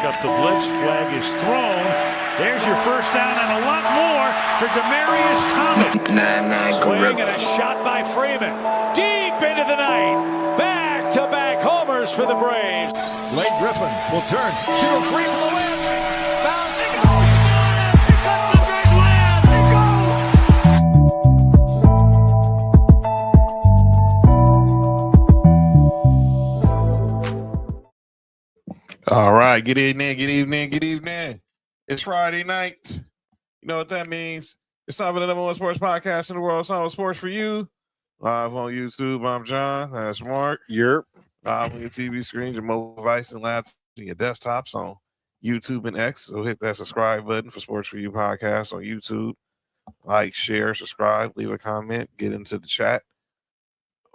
up the blitz. Flag is thrown. There's your first down and a lot more for Demaryius Thomas. 9-9 Swing and a shot by Freeman. Deep into the night. Back-to-back homers for the Braves. Blake Griffin will turn. Shoot a three from the win. Bounce. They go. It cuts the Drake land. They go. All right. Good evening. It's Friday night. You know what that means? It's time for the number one sports podcast in the world. It's time for Sports4U. Live on YouTube. I'm John. That's Mark. Yep. Live on your TV screens, your mobile devices, and laptops, and your desktops on YouTube and X. So hit that subscribe button for Sports4U podcast on YouTube. Like, share, subscribe, leave a comment, get into the chat.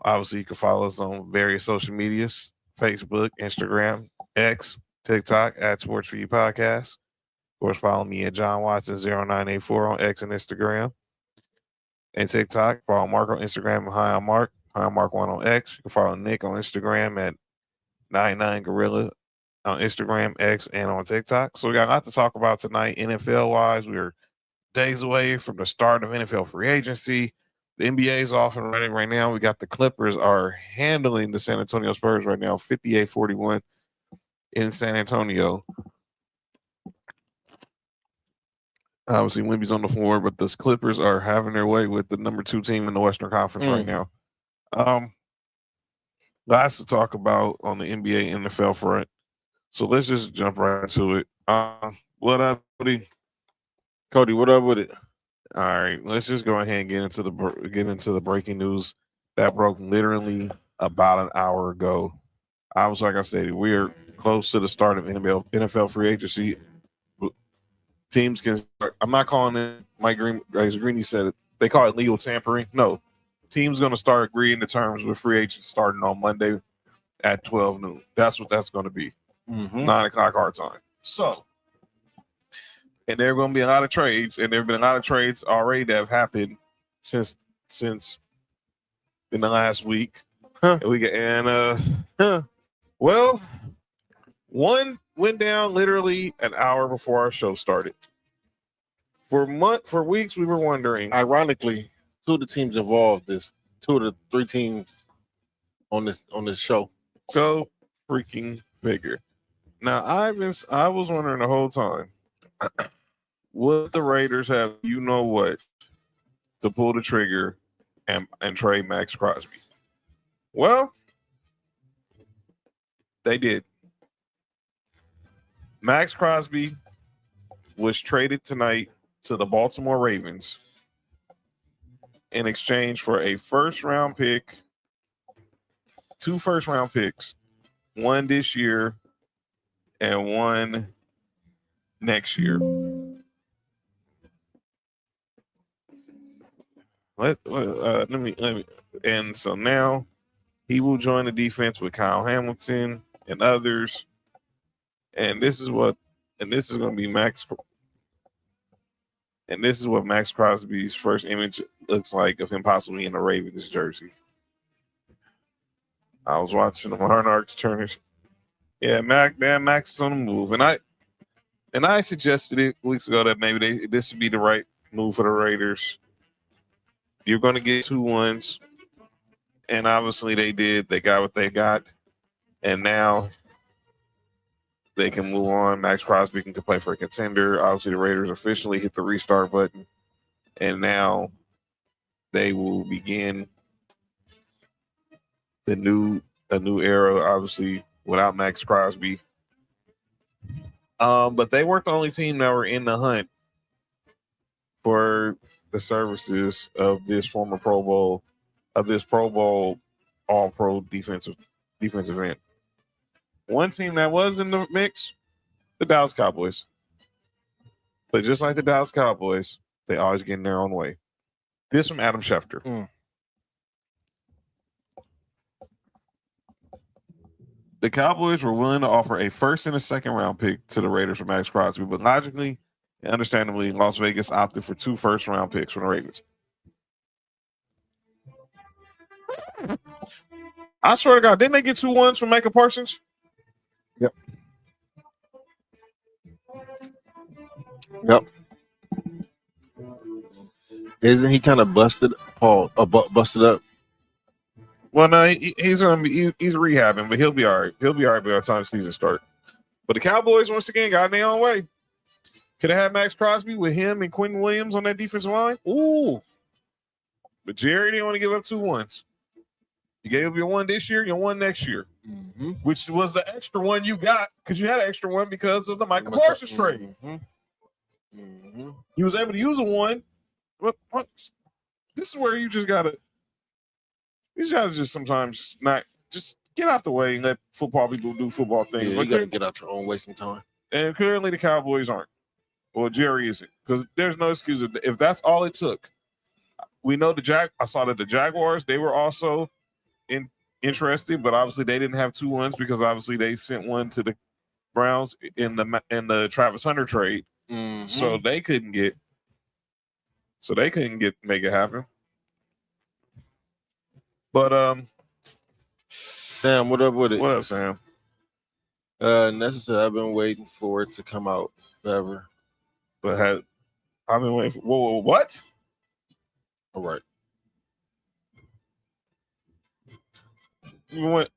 Obviously, you can follow us on various social medias, Facebook, Instagram, X, TikTok at Sports4U podcast. Of course, follow me at John Watson 0984 on X and Instagram and TikTok. Follow Mark on Instagram and Hi, I'm Mark. Hi, I'm Mark1 on X. You can follow Nick on Instagram at 99gorilla on Instagram, X, and on TikTok. So we got a lot to talk about tonight, NFL-wise. We're days away from the start of NFL free agency. The NBA is off and running right now. We got the Clippers are handling the San Antonio Spurs right now, 58-41 in San Antonio. Obviously, Wemby's on the floor, but the Clippers are having their way with the number 2 team in the Western Conference right now. Lots to talk about on the NBA and NFL front. So let's just jump right into it. What up, Cody? Cody, what up with it? All right, let's just go ahead and get into the breaking news that broke literally about an hour ago. Like I said, we are close to the start of NFL free agency. Teams can start. I'm not calling it. Mike Greeny said it. They call it legal tampering. No, teams going to start agreeing to terms with free agents starting on Monday at 12 noon. That's what that's going to be. 9 o'clock our time. So, and there are going to be a lot of trades, and there have been a lot of trades already that have happened since in the last week. Well, one went down literally an hour before our show started. For weeks, we were wondering. Ironically, 2 of the teams involved, 2 of the 3 teams on this show. Go freaking figure. Now, I was wondering the whole time, would the Raiders have what to pull the trigger and trade Max Crosby? Well, they did. Max Crosby was traded tonight to the Baltimore Ravens in exchange for a first-round pick, 2 first-round picks, 1 this year and 1 next year. Let me. And so now he will join the defense with Kyle Hamilton and others. And this is going to be Max. And this is what Max Crosby's first image looks like of him possibly in a Ravens jersey. I was watching the Monarchs turn. Yeah, Max is on the move, and I suggested it weeks ago that maybe this would be the right move for the Raiders. You're going to get 2 ones, and obviously they did. They got what they got, and now they can move on. Max Crosby can play for a contender. Obviously, the Raiders officially hit the restart button, and now they will begin a new era, obviously, without Max Crosby. But they weren't the only team that were in the hunt for the services of this former Pro Bowl, All-Pro defensive end. One team that was in the mix, the Dallas Cowboys. But just like the Dallas Cowboys, they always get in their own way. This from Adam Schefter. The Cowboys were willing to offer a first and a second round pick to the Raiders for Max Crosby, but logically and understandably, Las Vegas opted for 2 first round picks from the Ravens. I swear to God, didn't they get 2 ones from Micah Parsons? Yep. Yep. Isn't he kind of busted, Paul? Busted up. Well, no, he's gonna be he's rehabbing, but he'll be all right. He'll be all right by the time the season starts. But the Cowboys once again got in their own way. Could have had Max Crosby with him and Quentin Williams on that defensive line. Ooh. But Jerry didn't want to give up 2 1s. You gave up your 1 this year, your 1 next year, which was the extra 1 you got because you had an extra 1 because of the Michael Parsons trade. You was able to use a 1. What? This is where you just gotta just sometimes not just get out the way and let football people do football things. Yeah, you gotta get out your own wasting time. And clearly the Cowboys aren't. Well, Jerry isn't, because there's no excuse if that's all it took. We know I saw that the Jaguars, they were also interested, but obviously they didn't have 2 1s because obviously they sent 1 to the Browns in the Travis Hunter trade, so they couldn't make it happen. But Sam, what up with it? What up, Sam? Necessary. I've been waiting for it to come out forever. But I've been waiting for what? All right. You went.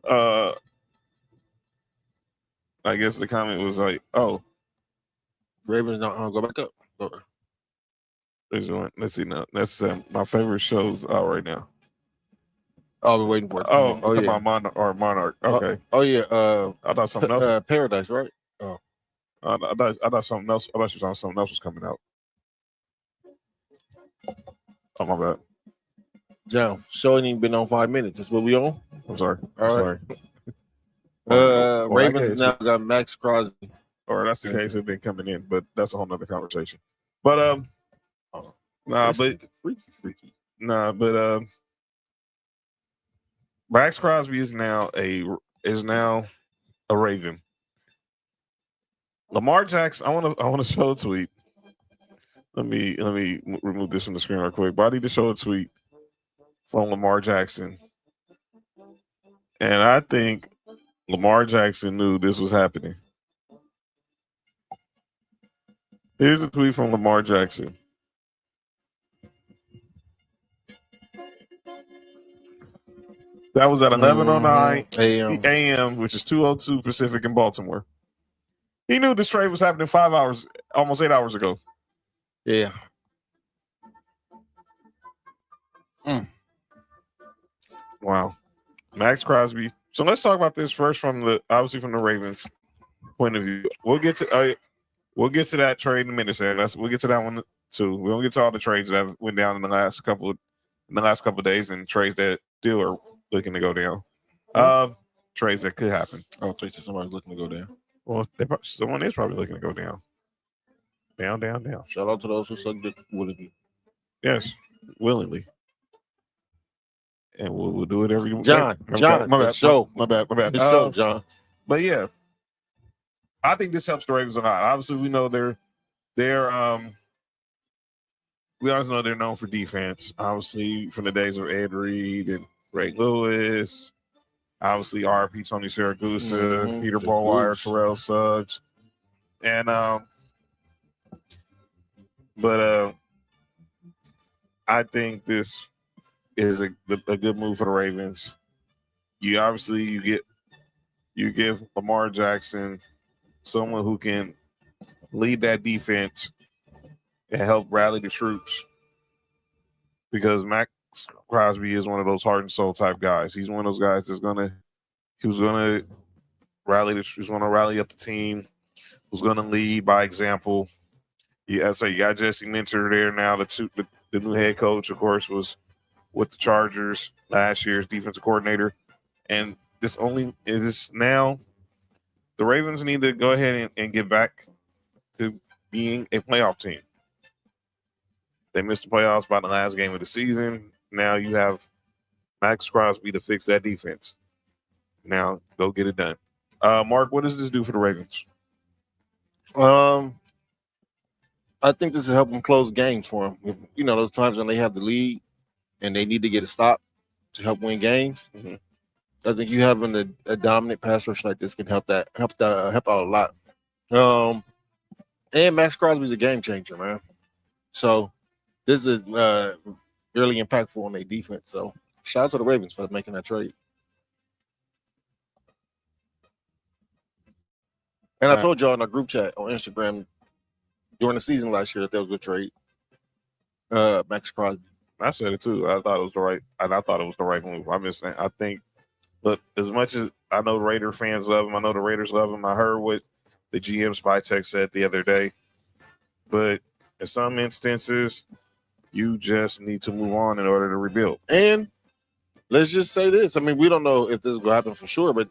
I guess the comment was like, "Oh, Ravens not go back up." Let's see now. That's my favorite shows out right now. I've been waiting for it. Oh yeah, Monarch. Okay. I thought something else. Paradise, right? I thought something else. I thought you thought something else was coming out. Oh my bad. John, show ain't even been on 5 minutes. That's what we on. I'm sorry. All right. Well, Ravens now got Max Crosby. Or that's the case. They've been coming in, but that's a whole nother conversation. But Max Crosby is now a Raven. Lamar Jackson. I want to show a tweet. Let me remove this from the screen real quick. But I need to show a tweet from Lamar Jackson, and I think Lamar Jackson knew this was happening. Here's a tweet from Lamar Jackson. That was at 11:09 a.m., which is 2:02 Pacific in Baltimore. He knew this trade was happening 5 hours, almost 8 hours ago. Yeah. Wow. Max Crosby. So let's talk about this first from the Ravens point of view. We'll get to that trade in a minute, Sam. We'll get to that one too. We don't get to all the trades that went down in the last couple of days and trades that still are looking to go down. Trades that could happen. Oh, trades that somebody's looking to go down. Well, someone is probably looking to go down. Down. Shout out to those who suck dick willingly. Yes, willingly. And we'll do it every John, my bad. My bad. Show, John. But yeah, I think this helps the Ravens a lot. Obviously, we know we always know they're known for defense. Obviously, from the days of Ed Reed and Ray Lewis. Obviously, RP Tony Siragusa, Peter Ballwire, Terrell Suggs, and I think this is a good move for the Ravens. You give Lamar Jackson someone who can lead that defense and help rally the troops, because Max Crosby is one of those heart and soul type guys. He's one of those guys who's gonna rally up the team, who's gonna lead by example. Yeah, so you got Jesse Minter there now. The new head coach, of course, was with the Chargers last year's defensive coordinator. And now the Ravens need to go ahead and get back to being a playoff team. They missed the playoffs by the last game of the season. Now you have Max Crosby to fix that defense. Now go get it done. Mark, what does this do for the Ravens? I think this will help them close games for them. Those times when they have the lead and they need to get a stop to help win games. Mm-hmm. I think you having a dominant pass rush like this can help out a lot. And Max Crosby's a game changer, man. So this is really impactful on their defense. So shout out to the Ravens for making that trade. And I told y'all in our group chat on Instagram during the season last year that was a good trade. Max Crosby. I said it too. I thought it was the right move. I'm just saying. I think, look, as much as I know Raider fans love him, I know the Raiders love him. I heard what the GM Spy Tech said the other day. But in some instances, you just need to move on in order to rebuild. And let's just say this. I mean, we don't know if this is going to happen for sure, but,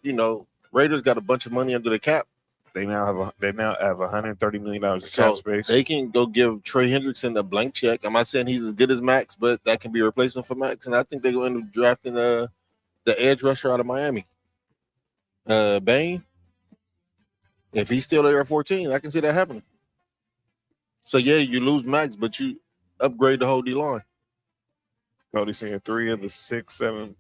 Raiders got a bunch of money under the cap. They now have $130 million in cap space. They can go give Trey Hendrickson a blank check. I'm not saying he's as good as Max, but that can be a replacement for Max. And I think they're going to end up drafting the edge rusher out of Miami. Bain. If he's still there at 14, I can see that happening. So, yeah, you lose Max, but you upgrade the whole D-line. Cody's saying 3 of the 6-7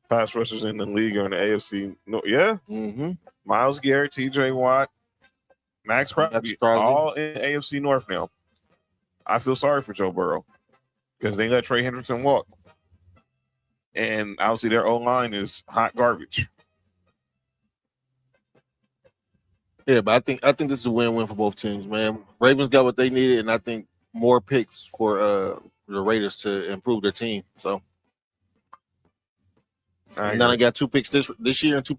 pass rushers in the league are in the AFC. No, yeah. Mm-hmm. Myles Garrett, TJ Watt, Max Crosby, all in AFC North now. I feel sorry for Joe Burrow because they let Trey Hendrickson walk. And obviously their O-line is hot garbage. Yeah, but I think this is a win-win for both teams, man. Ravens got what they needed, and I think more picks for the Raiders to improve their team. So and then I got 2 picks this year and 2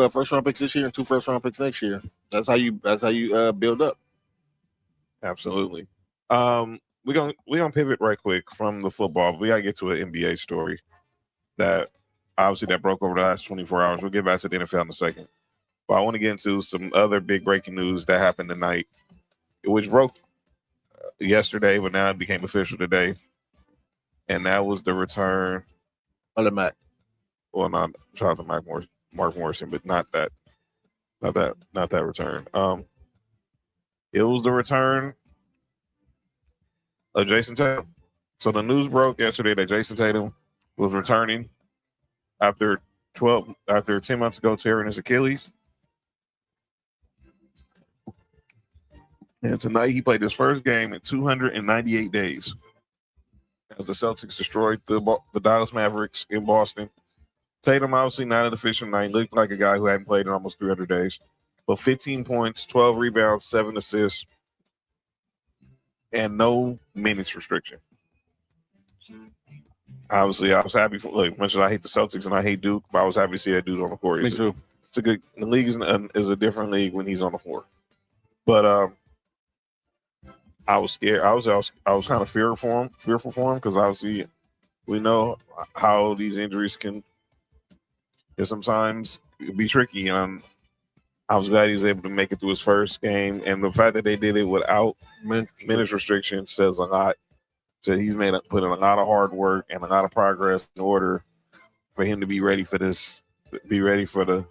first-round picks this year and 2 first-round picks next year. That's how you build up. Absolutely. We're gonna pivot right quick from the football. We gotta get to an NBA story that broke over the last 24 hours. We'll get back to the NFL in a second. But I want to get into some other big breaking news that happened tonight, which broke yesterday, but now it became official today. And that was the return of the Mac. Well, not shout out to Mark Morrison, but not that return. It was the return of Jayson Tatum. So the news broke yesterday that Jayson Tatum was returning after 10 months ago tearing his Achilles. And tonight he played his first game in 298 days as the Celtics destroyed the Dallas Mavericks in Boston. Tatum obviously not an official night. Looked like a guy who hadn't played in almost 300 days. But 15 points, 12 rebounds, 7 assists, and no minutes restriction. Obviously, I was happy for, much as I hate the Celtics and I hate Duke, but I was happy to see that dude on the court. Me too. It's a good. The league is a different league when he's on the floor. But I was scared. I was kind of fearful for him because obviously we know how these injuries can sometimes be tricky. And I was glad he was able to make it through his first game, and the fact that they did it without minutes restriction says a lot. So he's put in a lot of hard work and a lot of progress in order for him to be ready for this, be ready for the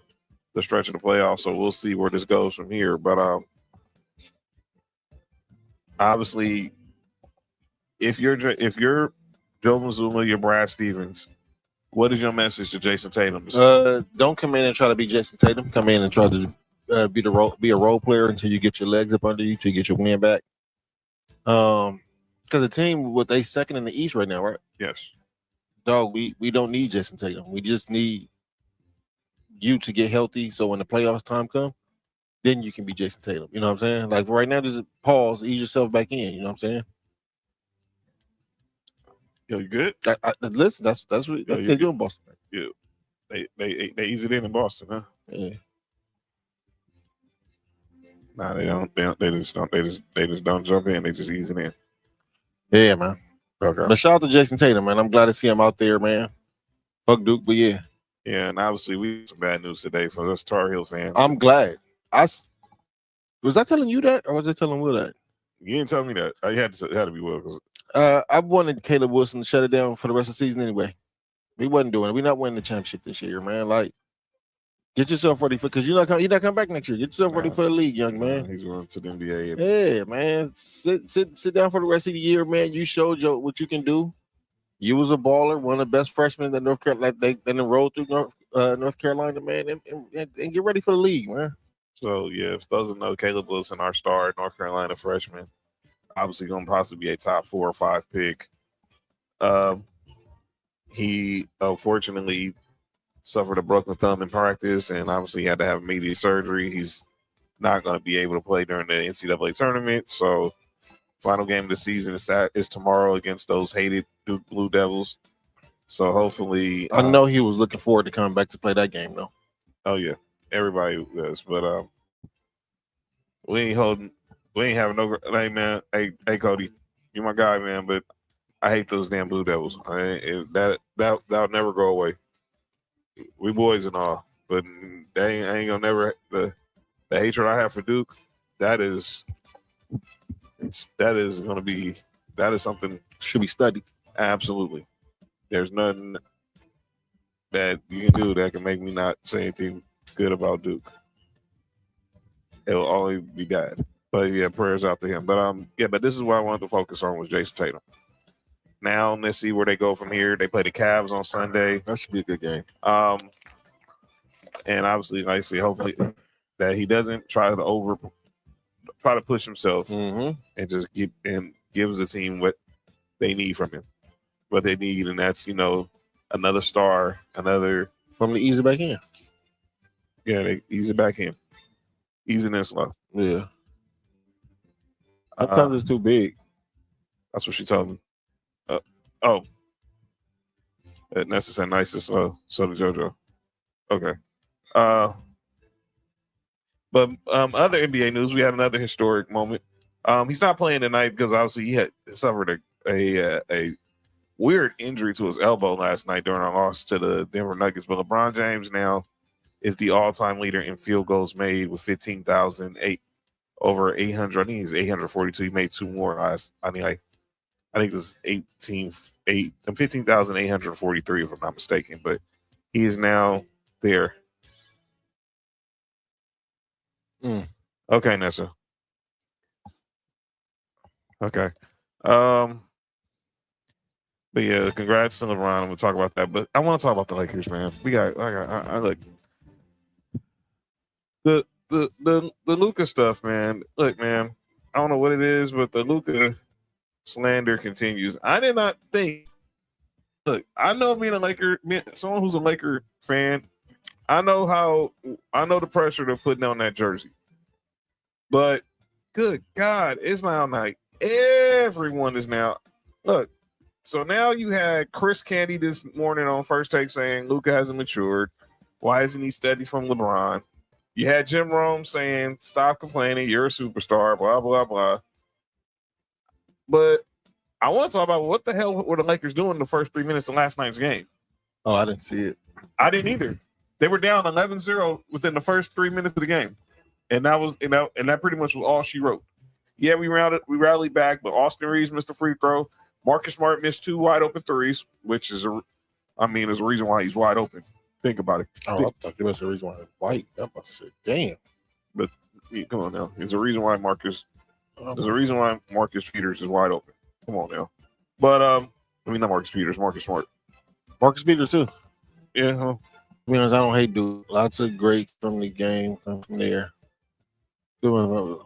stretch of the playoffs. So we'll see where this goes from here. But obviously, if you're Joe Mazzulla, you're Brad Stevens, what is your message to Jayson Tatum? Don't come in and try to be Jayson Tatum. Come in and try to be a role player until you get your legs up under you, till you get your win back. Because the team, they second in the East right now, right? Yes. Dog, we don't need Jayson Tatum. We just need you to get healthy, so when the playoffs time come, then you can be Jayson Tatum. You know what I'm saying? Like right now, just pause, ease yourself back in. You know what I'm saying? Yo, you good? Listen, that's what they do in Boston. Yeah, they ease it in Boston, huh? Yeah. Nah, they don't. They just don't jump in. They just ease it in. Yeah, man. Okay. But shout out to Jayson Tatum, man. I'm glad to see him out there, man. Fuck Duke, but yeah. Yeah, and obviously we had some bad news today for us Tar Heel fans. I'm glad. Was I telling you that, or was I telling Will that? You didn't tell me that. I had to be Will. Cause I wanted Caleb Wilson to shut it down for the rest of the season anyway. We wasn't doing it. We're not winning the championship this year, man. Like, get yourself ready for, because you're not coming back next year. Get yourself ready for the league, young man. He's going to the NBA. Yeah, man. Sit down for the rest of the year, man. You showed what you can do. You was a baller, one of the best freshmen that North Carolina they enrolled through North Carolina, man, and get ready for the league, man. So yeah, if those don't know, Caleb Wilson, our star North Carolina freshman, obviously going to possibly be a top 4 or 5 pick. He unfortunately suffered a broken thumb in practice, and obviously had to have immediate surgery. He's not going to be able to play during the NCAA tournament. So, final game of the season is tomorrow against those hated Duke Blue Devils. So hopefully, I know he was looking forward to coming back to play that game, though. Oh yeah, everybody does. But we ain't having no. Hey man, hey Cody, you my guy, man. But I hate those damn Blue Devils. That'll never go away. We boys and all, but they ain't gonna never the hatred I have for Duke. That is something Should be studied. absolutely. There's nothing that you can do that can make me not say anything good about Duke. It will only be bad. But yeah, prayers out to him. But this is what I wanted to focus on was Jayson Tatum. Now let's see where they go from here. They play the Cavs on Sunday. That should be a good game. And obviously, like I say, hopefully that he doesn't try to push himself and just gives the team what they need from him. What they need, and that's another star, another From the easy back in. Yeah, they ease it back in. Easing and slow. Yeah. I thought it was too big. That's what she told me. Nessa said nice and slow. So did JoJo. Okay. But other NBA news, we had another historic moment. He's not playing tonight because obviously he had suffered a weird injury to his elbow last night during our loss to the Denver Nuggets. But LeBron James now is the all-time leader in field goals made with 15,008 over 800. I think he's 842. He made 2 more last. I think it was 15,843 if I'm not mistaken. But he is now there. Okay, Nessa. Okay. But yeah, congrats to LeBron. We'll talk about that. But I want to talk about the Lakers, man. I look the Luka stuff, man. Look, man, I don't know what it is, but the Luka slander continues. I did not think. Look, I know someone who's a Laker fan. I know the pressure they're putting on that jersey. But good God, it's now like everyone is now. Look, so now you had Chris Candy this morning on First Take saying Luka hasn't matured. Why isn't he studied from LeBron? You had Jim Rome saying, stop complaining, you're a superstar, blah, blah, blah. But I want to talk about what the hell were the Lakers doing in the first 3 minutes of last night's game. Oh, I didn't see it. I didn't either. They were down 11-0 within the first 3 minutes of the game. And that pretty much was all she wrote. Yeah, we rallied back, but Austin Reeves missed a free throw. Marcus Smart missed 2 wide open threes, which is a reason why he's wide open. Think about it. Oh, I thought there was a reason why it's white. I'm about to say, damn. But come on now. There's a reason why Marcus Peters is wide open. Come on now. But not Marcus Peters, Marcus Smart. Marcus Peters too. Yeah. To be honest, I don't hate Duke. Lots of great from the game from there. Sean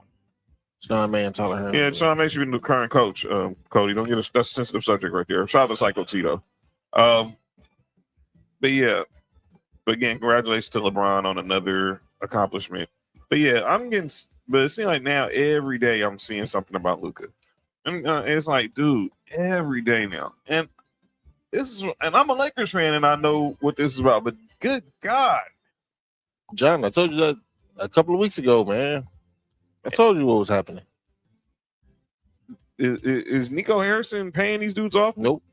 May and Tyler Herro. Yeah, Sean May should be the current coach. Cody, don't get us. That's a sensitive subject right there. Shout out to Psycho Tito. But yeah. But again, congratulations to LeBron on another accomplishment. But yeah, but it seems like now every day I'm seeing something about Luka. And it's like, dude, every day now. And I'm a Lakers fan and I know what this is about, but good God. John, I told you that a couple of weeks ago, man. I told you what was happening. Is Nico Harrison paying these dudes off? Nope.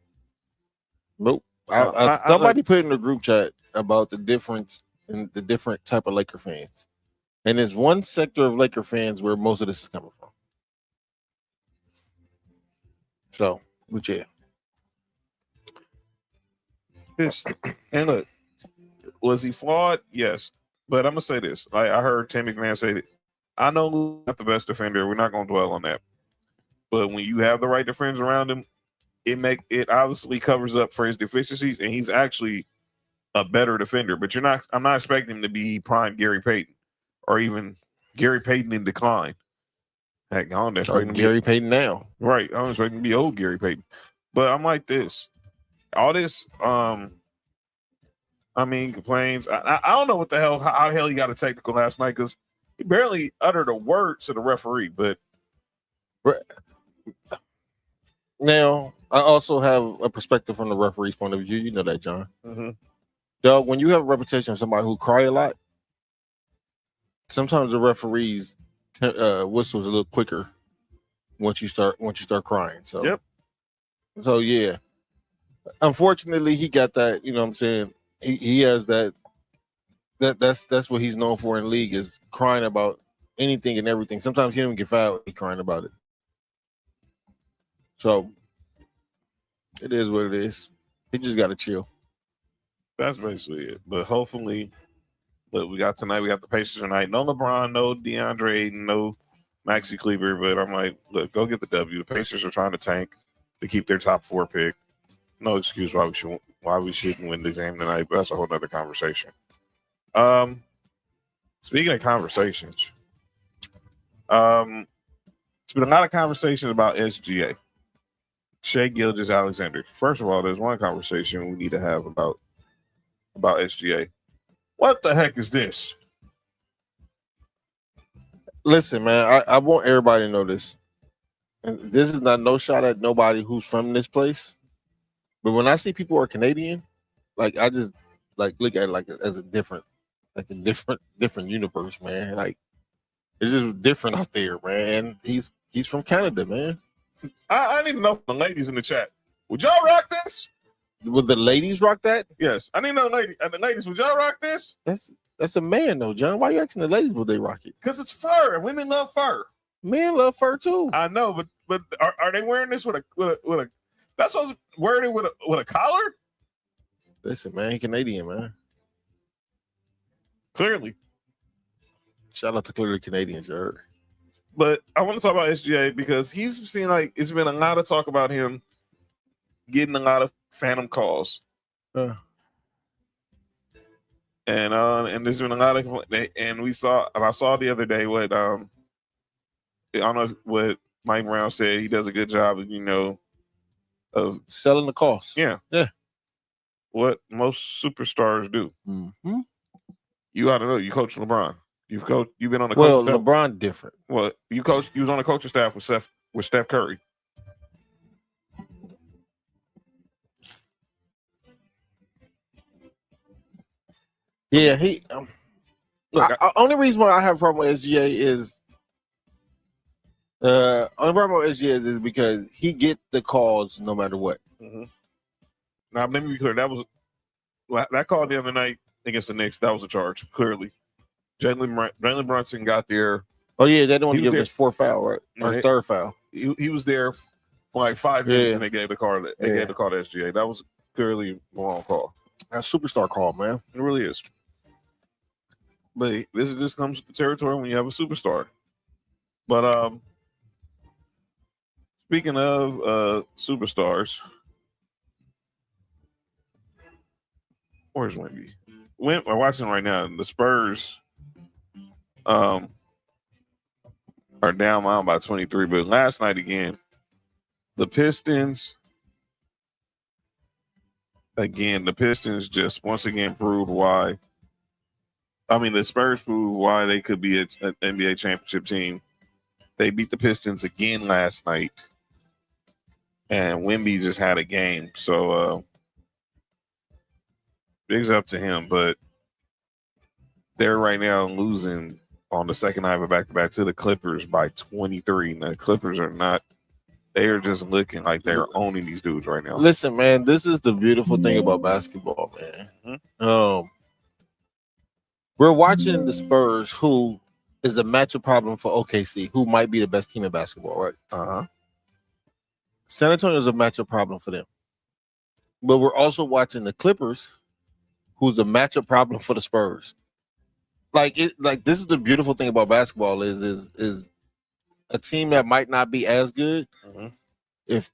Somebody put in the group chat about the difference in the different type of Laker fans. And there's one sector of Laker fans where most of this is coming from. So, but yeah. And look, was he flawed? Yes. But I'm going to say this. I heard Tim McMahon say that. I know Luka's not the best defender. We're not going to dwell on that. But when you have the right defenders around him, it obviously covers up for his deficiencies, and he's actually a better defender. But I'm not expecting him to be prime Gary Payton or even Gary Payton in decline. Heck, I don't expect him to Gary Payton now. Right. I don't expect him to be old Gary Payton. But I'm like this. All this, complaints. I don't know what the hell, how the hell he got a technical last night because he barely uttered a word to the referee. But now, I also have a perspective from the referee's point of view. You know that, John. mm-hmm. Dog, when you have a reputation of somebody who cry a lot, sometimes the referees whistles a little quicker once you start crying. So, yep. So yeah, unfortunately, he got that. You know what I'm saying? He has that. That's what he's known for in the league is crying about anything and everything. Sometimes he don't even get fouled. He's crying about it. So it is what it is. He just got to chill. That's basically it. But hopefully, look, we got tonight. We got the Pacers tonight. No LeBron, no DeAndre Ayton, no Maxi Kleber. But I'm like, look, go get the W. The Pacers are trying to tank to keep their top 4 pick. No excuse why we shouldn't win the game tonight. But that's a whole nother conversation. Speaking of conversations, it's been a lot of conversations about SGA. Shai Gilgeous-Alexander. First of all, there's one conversation we need to have about SGA. What the heck is this? Listen, man, I want everybody to know this. And this is not no shot at nobody who's from this place. But when I see people who are Canadian, like I just like look at it like as a different universe, man. Like it's just different out there, man. He's from Canada, man. I need to know from the ladies in the chat. Would y'all rock this? Would the ladies rock that? Yes. I need to know, the ladies, would y'all rock this? That's a man, though, John. Why are you asking the ladies would they rock it? Because it's fur. Women love fur. Men love fur too. I know, but are they wearing this with a? That's what's wearing it with a collar. Listen, man, he Canadian, man. Clearly. Shout out to clearly Canadians, you heard. But I want to talk about SGA because he's seen like it's been a lot of talk about him getting a lot of phantom calls. And there's been a lot of and I saw the other day what I don't know what Mike Brown said. He does a good job of selling the cost. Yeah. What most superstars do. Mm-hmm. You ought to know. You coach LeBron. You've been on the well, LeBron different. Well, you was on the coaching staff with Steph Curry. Yeah, he. Only reason why I have a problem with SGA is only problem with SGA is because he get the calls no matter what. Mm-hmm. Now let me be clear. That call the other night against the Knicks. That was a charge. Clearly, Jalen Brunson got there. Oh yeah, they don't want to give his 4th foul, right? Or his 3rd foul. He was there for like 5 minutes, and they gave the call. Gave the call to SGA. That was clearly the wrong call. That's a superstar call, man. It really is. But this just comes with the territory when you have a superstar. But speaking of superstars, where's Wemby? I'm watching right now. The Spurs are down by 23. But last night again, the Pistons just once again proved why. I mean, the Spurs proved why they could be an NBA championship team. They beat the Pistons again last night, and Wemby just had a game. So, bigs up to him. But they're right now losing on the second night of a back-to-back to the Clippers by 23. And the Clippers are not. They are just looking like they're owning these dudes right now. Listen, man, this is the beautiful thing about basketball, man. Mm-hmm. We're watching the Spurs, who is a matchup problem for OKC, who might be the best team in basketball, right? Uh-huh. San Antonio is a matchup problem for them. But we're also watching the Clippers, who's a matchup problem for the Spurs. Like this is the beautiful thing about basketball is a team that might not be as good, mm-hmm. if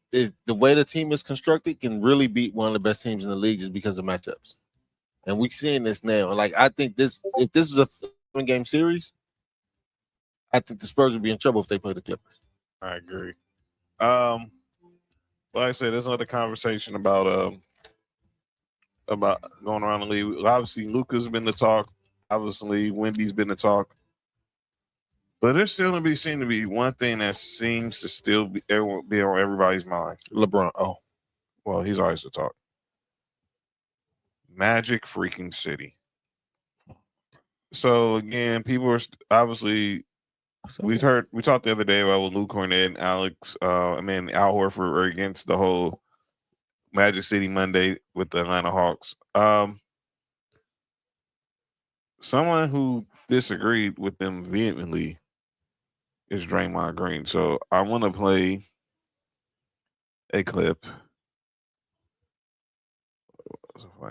the way the team is constructed, can really beat one of the best teams in the league just because of matchups. And we're seeing this now. Like, I think if this is a 7-game series, I think the Spurs would be in trouble if they play the Clippers. I agree. Like I said, there's another conversation about going around the league. Obviously, Luka's been the talk. Obviously, Wendy's been the talk. But there's still going to seem to be one thing that seems to still be on everybody's mind. LeBron. Oh, well, he's always the talk. Magic freaking City. So again, people are obviously. We talked the other day about Luke Cornett and Al Horford were against the whole Magic City Monday with the Atlanta Hawks. Someone who disagreed with them vehemently is Draymond Green. So I want to play a clip. I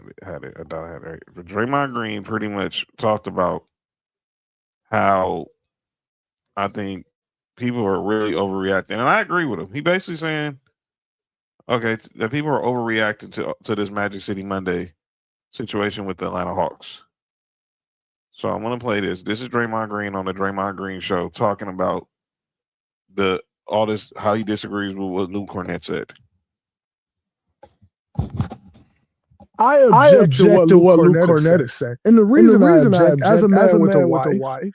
thought I had it right. But Draymond Green pretty much talked about how I think people are really overreacting. And I agree with him. He basically saying, okay, that people are overreacting to this Magic City Monday situation with the Atlanta Hawks. So I'm going to play this. This is Draymond Green on the Draymond Green Show talking about how he disagrees with what Luke Cornett said. I object to what Luke Cornett is saying. And the reason I object, as a man with a wife,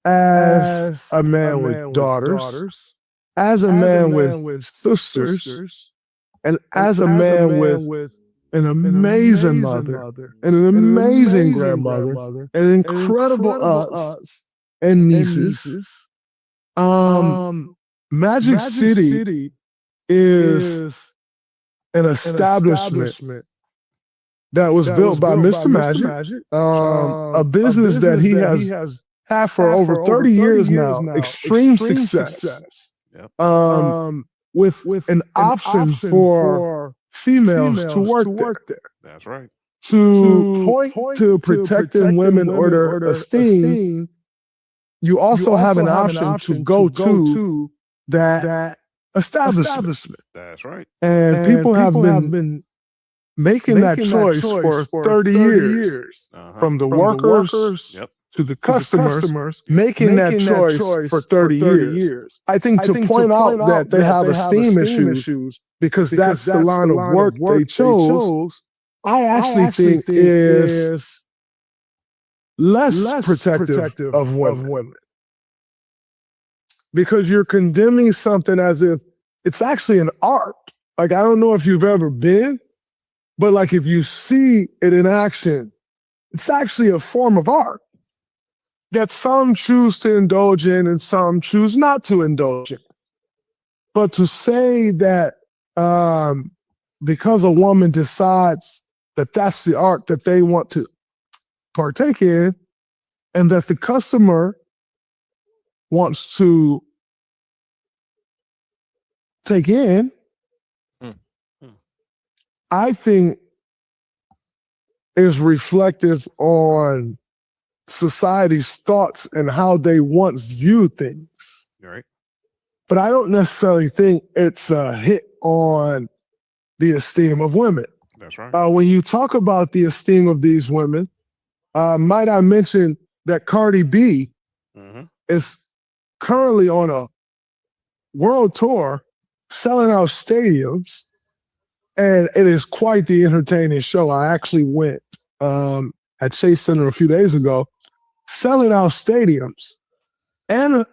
as a man with daughters, as a man with sisters, and as a man with an amazing mother, and an amazing grandmother, and incredible aunts and nieces. Magic City is an establishment that was built by Mr. Magic, a business that he has had for over 30 years now, extreme success. Yep. With an option for females to work there. That's right. To point to protecting women or their esteem, you also have an option to go to that establishment. That's right. And people have been making that choice for 30 years. From the workers to the customers, making that choice for 30 years. I think to point out that they have esteem issues because that's the line of work they chose, I actually think is less protective of women. Because you're condemning something as if it's actually an art. Like, I don't know if you've ever been, but like if you see it in action, it's actually a form of art that some choose to indulge in and some choose not to indulge in. But to say that because a woman decides that that's the art that they want to partake in, and that the customer wants to take in, I think is reflective on society's thoughts and how they once viewed things. Right. But I don't necessarily think it's a hit on the esteem of women. That's right. When you talk about the esteem of these women, might I mention that Cardi B is currently on a world tour selling out stadiums, and it is quite the entertaining show. I actually went at Chase Center a few days ago, selling out stadiums, and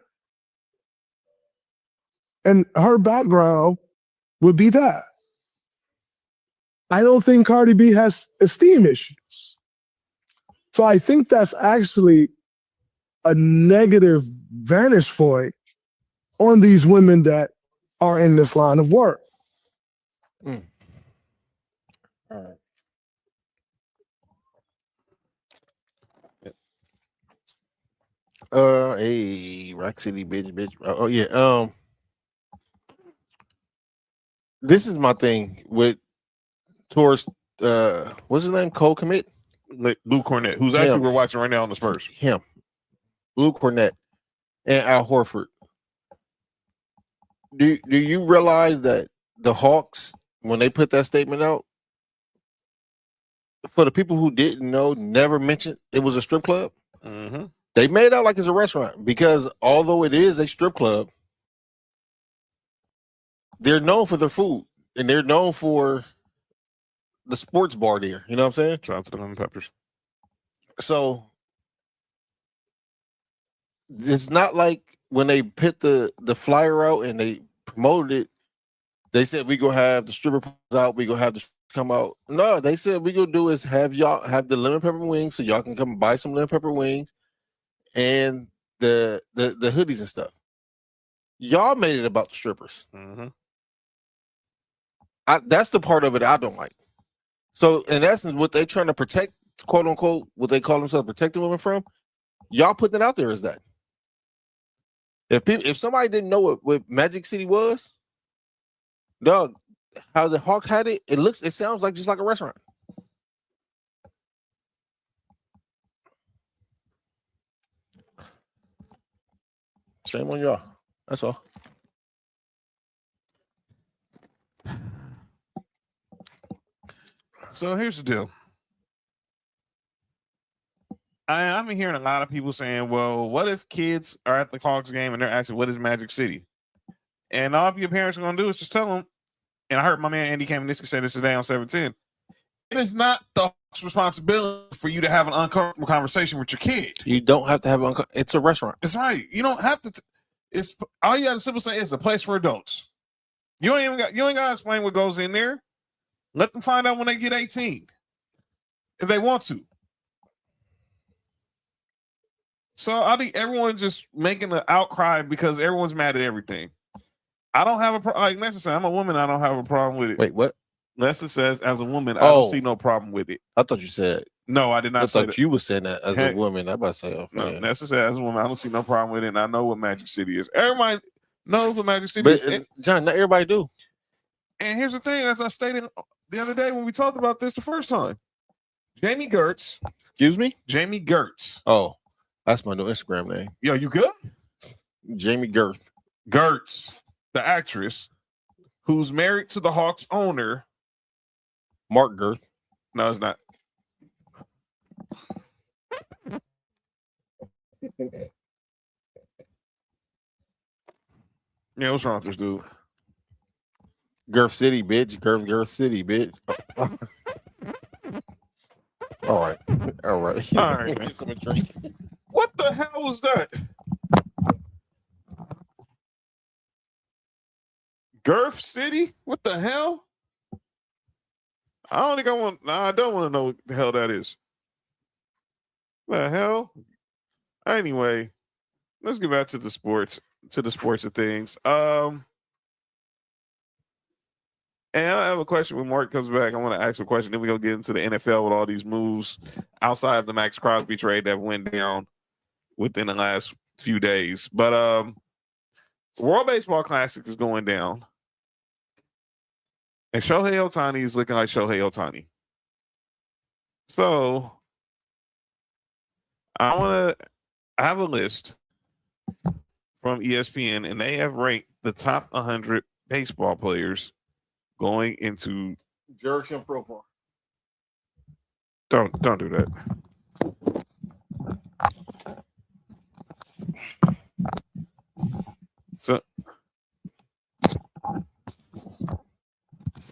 her background would be that. I don't think Cardi B has esteem issues. So I think that's actually a negative vantage point on these women that are in this line of work. All right. Hey, Rock City, bitch. Oh yeah. This is my thing with towards what's his name? Cole Commit? Luke Cornett, who's actually we're watching right now on the Spurs. Him. Luke Cornett and Al Horford. Do you realize that the Hawks, when they put that statement out, for the people who didn't know, never mentioned it was a strip club? Mm-hmm. They made it out like it's a restaurant because although it is a strip club, they're known for their food and they're known for the sports bar there. You know what I'm saying? Shout out to the lemon peppers. So it's not like when they put the flyer out and they promoted it, they said we gonna have the stripper out, we gonna have the come out. No, they said we gonna do is have y'all have the lemon pepper wings so y'all can come buy some lemon pepper wings and the hoodies and stuff. Y'all made it about the strippers. Mm-hmm. That's the part of it I don't like. So in essence, what they trying to protect, quote unquote, what they call themselves protecting women from, y'all putting it out there as that. If somebody didn't know what Magic City was, dog, how the Hawk had it, it sounds like just like a restaurant. Shame on y'all. That's all. So here's the deal. I've been hearing a lot of people saying, well, what if kids are at the Hawks game and they're asking, what is Magic City? And all your parents are going to do is just tell them, and I heard my man Andy Kamenisky say this today on 710, it is not the Hawks' responsibility for you to have an uncomfortable conversation with your kid. You don't have to have it's a restaurant. That's right. You don't have to. It's all you got to simply say it's a place for adults. You ain't got to explain what goes in there. Let them find out when they get 18, if they want to. So I think everyone's just making an outcry because everyone's mad at everything. I don't have a problem. Like Nessa said, I'm a woman. I don't have a problem with it. Wait, what? Nessa says, as a woman, I don't see no problem with it. I thought you said. No, I did not say that. I thought you were saying that as a woman. I'm about to say, oh, no, Nessa said, as a woman, I don't see no problem with it. And I know what Magic City is. Everybody knows what Magic City is. John, not everybody do. And here's the thing, as I stated the other day when we talked about this the first time, Jamie Gertz. Excuse me? Jamie Gertz. Oh, that's my new Instagram name. Yo, you good? Jamie Girth. Gertz, the actress, who's married to the Hawks owner. Mark Girth. No, it's not. Yeah, what's wrong with this dude? Girth City, bitch. Girth City, bitch. All right. All right. All right, man. Some drink. What the hell was that? Girth City? What the hell? I don't think I want. Nah, I don't want to know what the hell that is. The hell? Anyway, let's get back to the sports of things. And I have a question when Mark comes back. I want to ask a question. Then we're going to get into the NFL with all these moves outside of the Max Crosby trade that went down within the last few days. But World Baseball Classic is going down. And Shohei Ohtani is looking like Shohei Ohtani. So I have a list from ESPN, and they have ranked the top 100 baseball players going into Jurickson Profile. Don't do that.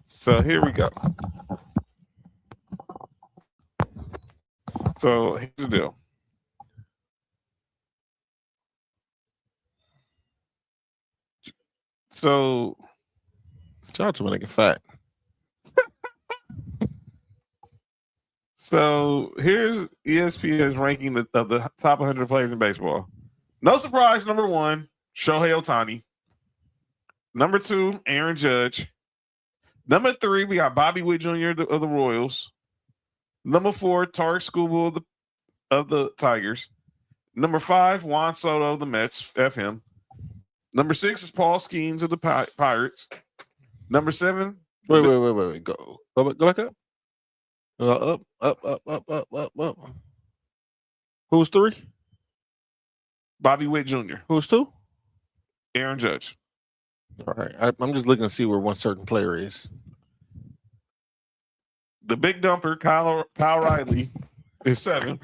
So here we go. So here's the deal. So shout out to when they get fat. So here's ESPN's ranking of the top 100 players in baseball. No surprise, number 1, Shohei Ohtani. Number 2, Aaron Judge. Number 3, we got Bobby Witt Jr. of the Royals. Number 4, Tarik Skubal of the Tigers. Number 5, Juan Soto of the Mets. F him. Number 6 is Paul Skeens of the Pirates. Number 7. Wait. Go back up. Up. Who's 3? Bobby Witt Jr. Who's 2? Aaron Judge. All right. I'm just looking to see where one certain player is. The big dumper, Kyle Riley, is 7.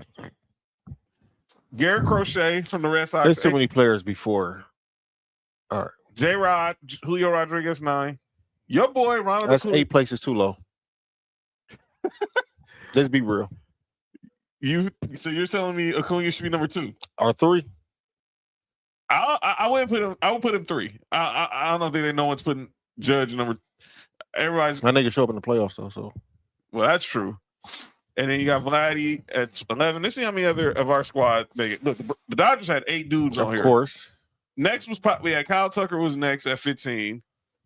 Garrett Crochet from the Red Sox. There's too many players before. All right. J-Rod, Julio Rodriguez, 9. Your boy, Ronald That's Acuna. 8 places too low. Let's be real. So you're telling me Acuna should be number 2? Or 3? I wouldn't put him. I would put him 3. I don't think no one's putting Judge number. Everybody's. My nigga show up in the playoffs though. So Well, that's true. And then you got Vladdy at 11. Let's see how many other of our squad make it. Look, the Dodgers had 8 dudes on here. Of course. Next was we had Kyle Tucker was next at 15.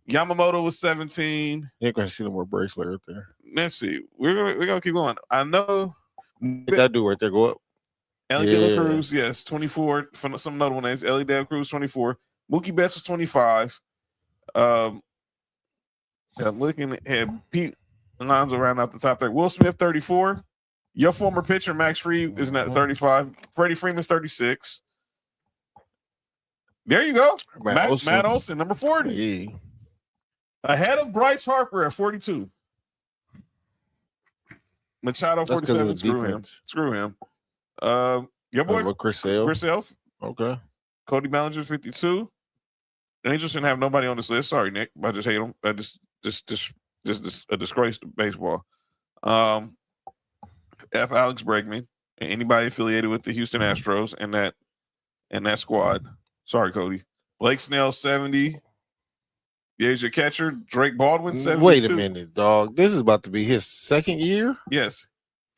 Yamamoto was 17. You're gonna see the more bracelet right there. Let's see. We're gonna keep going. I know That dude right there go up. Ellie De La Cruz, yes, 24. From some notable names, Ellie De La Cruz, 24. Mookie Betts was 25. I'm looking at Pete Alonso around out the top there. Will Smith, 34. Your former pitcher, Max Fried, is at 35. Freddie Freeman's 36. There you go. Matt Olson, number 40. Yeah. Ahead of Bryce Harper at 42. Machado, 47. Screw him. Your boy, Chris Sale. Chris Elf. Okay. Cody Bellinger, 52. Angels shouldn't have nobody on this list. Sorry, Nick. I just hate them. Just a disgrace to baseball. F. Alex Bregman and anybody affiliated with the Houston Astros and that squad. Sorry, Cody. Blake Snell, 70. There's your catcher, Drake Baldwin, 72. Wait a minute, dog. This is about to be his second year? Yes.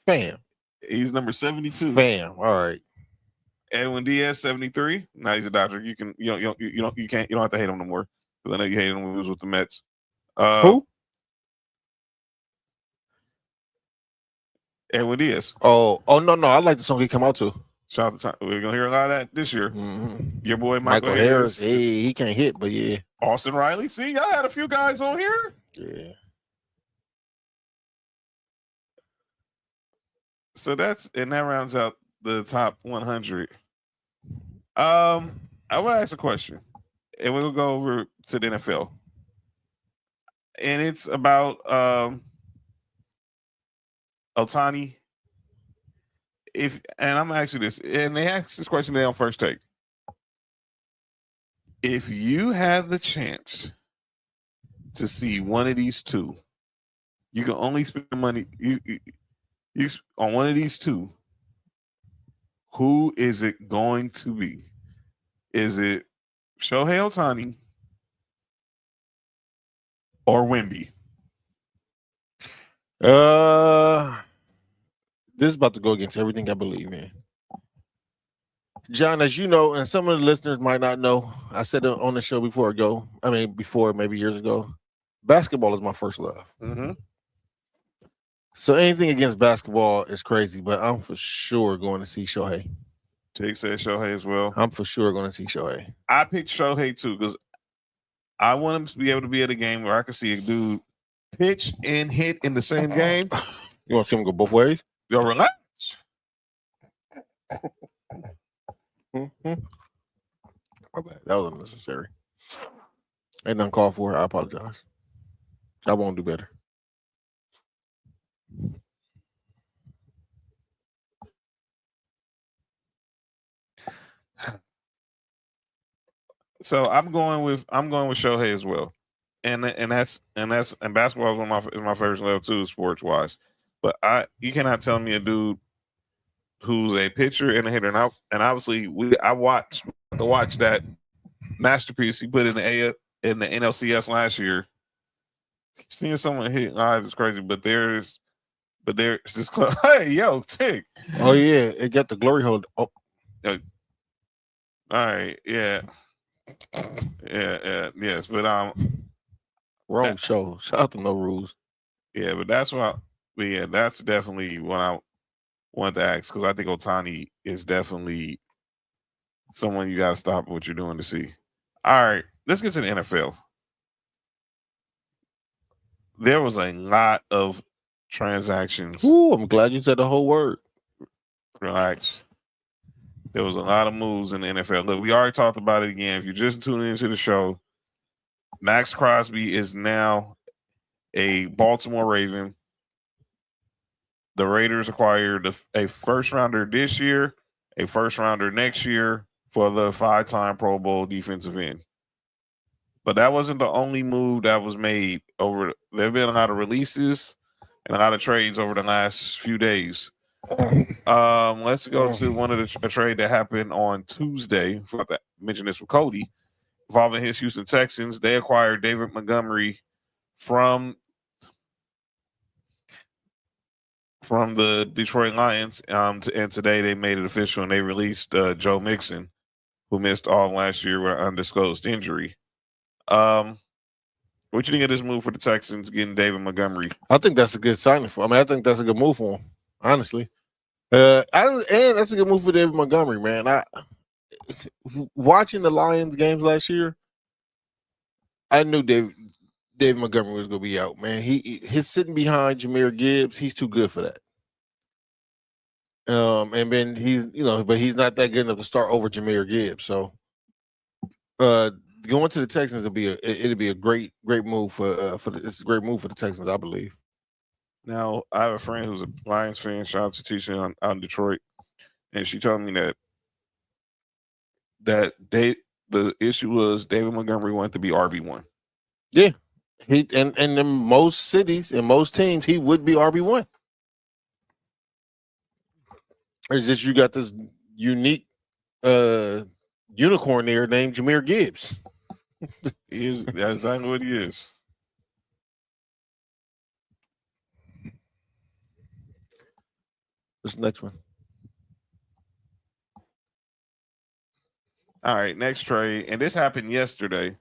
Bam. He's number 72. Bam. All right. Edwin Diaz, 73. Now he's a Dodger. You don't have to hate him no more. Because I know you hated him when he was with the Mets. Who? Edwin Diaz. Oh no. I like the song he come out to. Shout out to time. We're gonna hear a lot of that this year. Mm-hmm. Your boy Michael Harris. Hey, he can't hit, but yeah. Austin Riley. See, y'all had a few guys on here. Yeah. So that rounds out the top 100. I want to ask a question, and we'll go over to the NFL, and it's about Ohtani. And I'm gonna ask you this, and they asked this question today on First Take. If you had the chance to see one of these two, you can only spend money you on one of these two. Who is it going to be? Is it Shohei Ohtani or Wemby? This is about to go against everything I believe in. John, as you know, and some of the listeners might not know, I said it on the show before, maybe years ago, basketball is my first love. Mm-hmm. So anything against basketball is crazy, but I'm for sure going to see Shohei. Jake said Shohei as well. I'm for sure going to see Shohei. I picked Shohei too because I want him to be able to be at a game where I can see a dude pitch and hit in the same game. You want to see him go both ways? Yo, relax. Mm-hmm. My bad. That was unnecessary. Ain't nothing called for. I apologize. I won't do better. So I'm going with Shohei as well, and basketball is my favorite level too, sports wise. But you cannot tell me a dude who's a pitcher and a hitter, and obviously I watched that masterpiece he put in the NLCS last year. Seeing someone hit live is crazy, but there's this club. Hey, yo, Tick. Oh yeah, it got the glory hold. Oh, all right, yeah, yes, but wrong show. Shout out to No Rules. Yeah, but that's definitely what I want to ask because I think Ohtani is definitely someone you got to stop what you're doing to see. All right, let's get to the NFL. There was a lot of transactions. Ooh, I'm glad you said the whole word. Relax. There was a lot of moves in the NFL. Look, we already talked about it again. If you're just tuning into the show, Max Crosby is now a Baltimore Raven. The Raiders acquired a first rounder this year, a first rounder next year for the 5-time Pro Bowl defensive end. But that wasn't the only move that was made over. There have been a lot of releases and a lot of trades over the last few days. Let's go to one of a trade that happened on Tuesday. I forgot to mention this with Cody, involving his Houston Texans. They acquired David Montgomery from the Detroit Lions, and today they made it official and they released Joe Mixon, who missed all last year with an undisclosed injury. What you think of this move for the Texans getting David Montgomery? I think that's a good signing for him. I think that's a good move for him, honestly. And that's a good move for David Montgomery, man. Watching the Lions games last year, I knew David Montgomery was going to be out, man. He's sitting behind Jahmyr Gibbs. He's too good for that. And then but he's not that good enough to start over Jahmyr Gibbs. So, going to the Texans it'll be a great move it's a great move for the Texans, I believe. Now, I have a friend who's a Lions fan. Shout out to Tisha out in Detroit, and she told me that the issue was David Montgomery wanted to be RB1. Yeah, and in most cities and most teams he would be RB1. It's just you got this unique unicorn there named Jahmyr Gibbs. That's exactly what he is. What's the next one? All right, next trade, and this happened yesterday.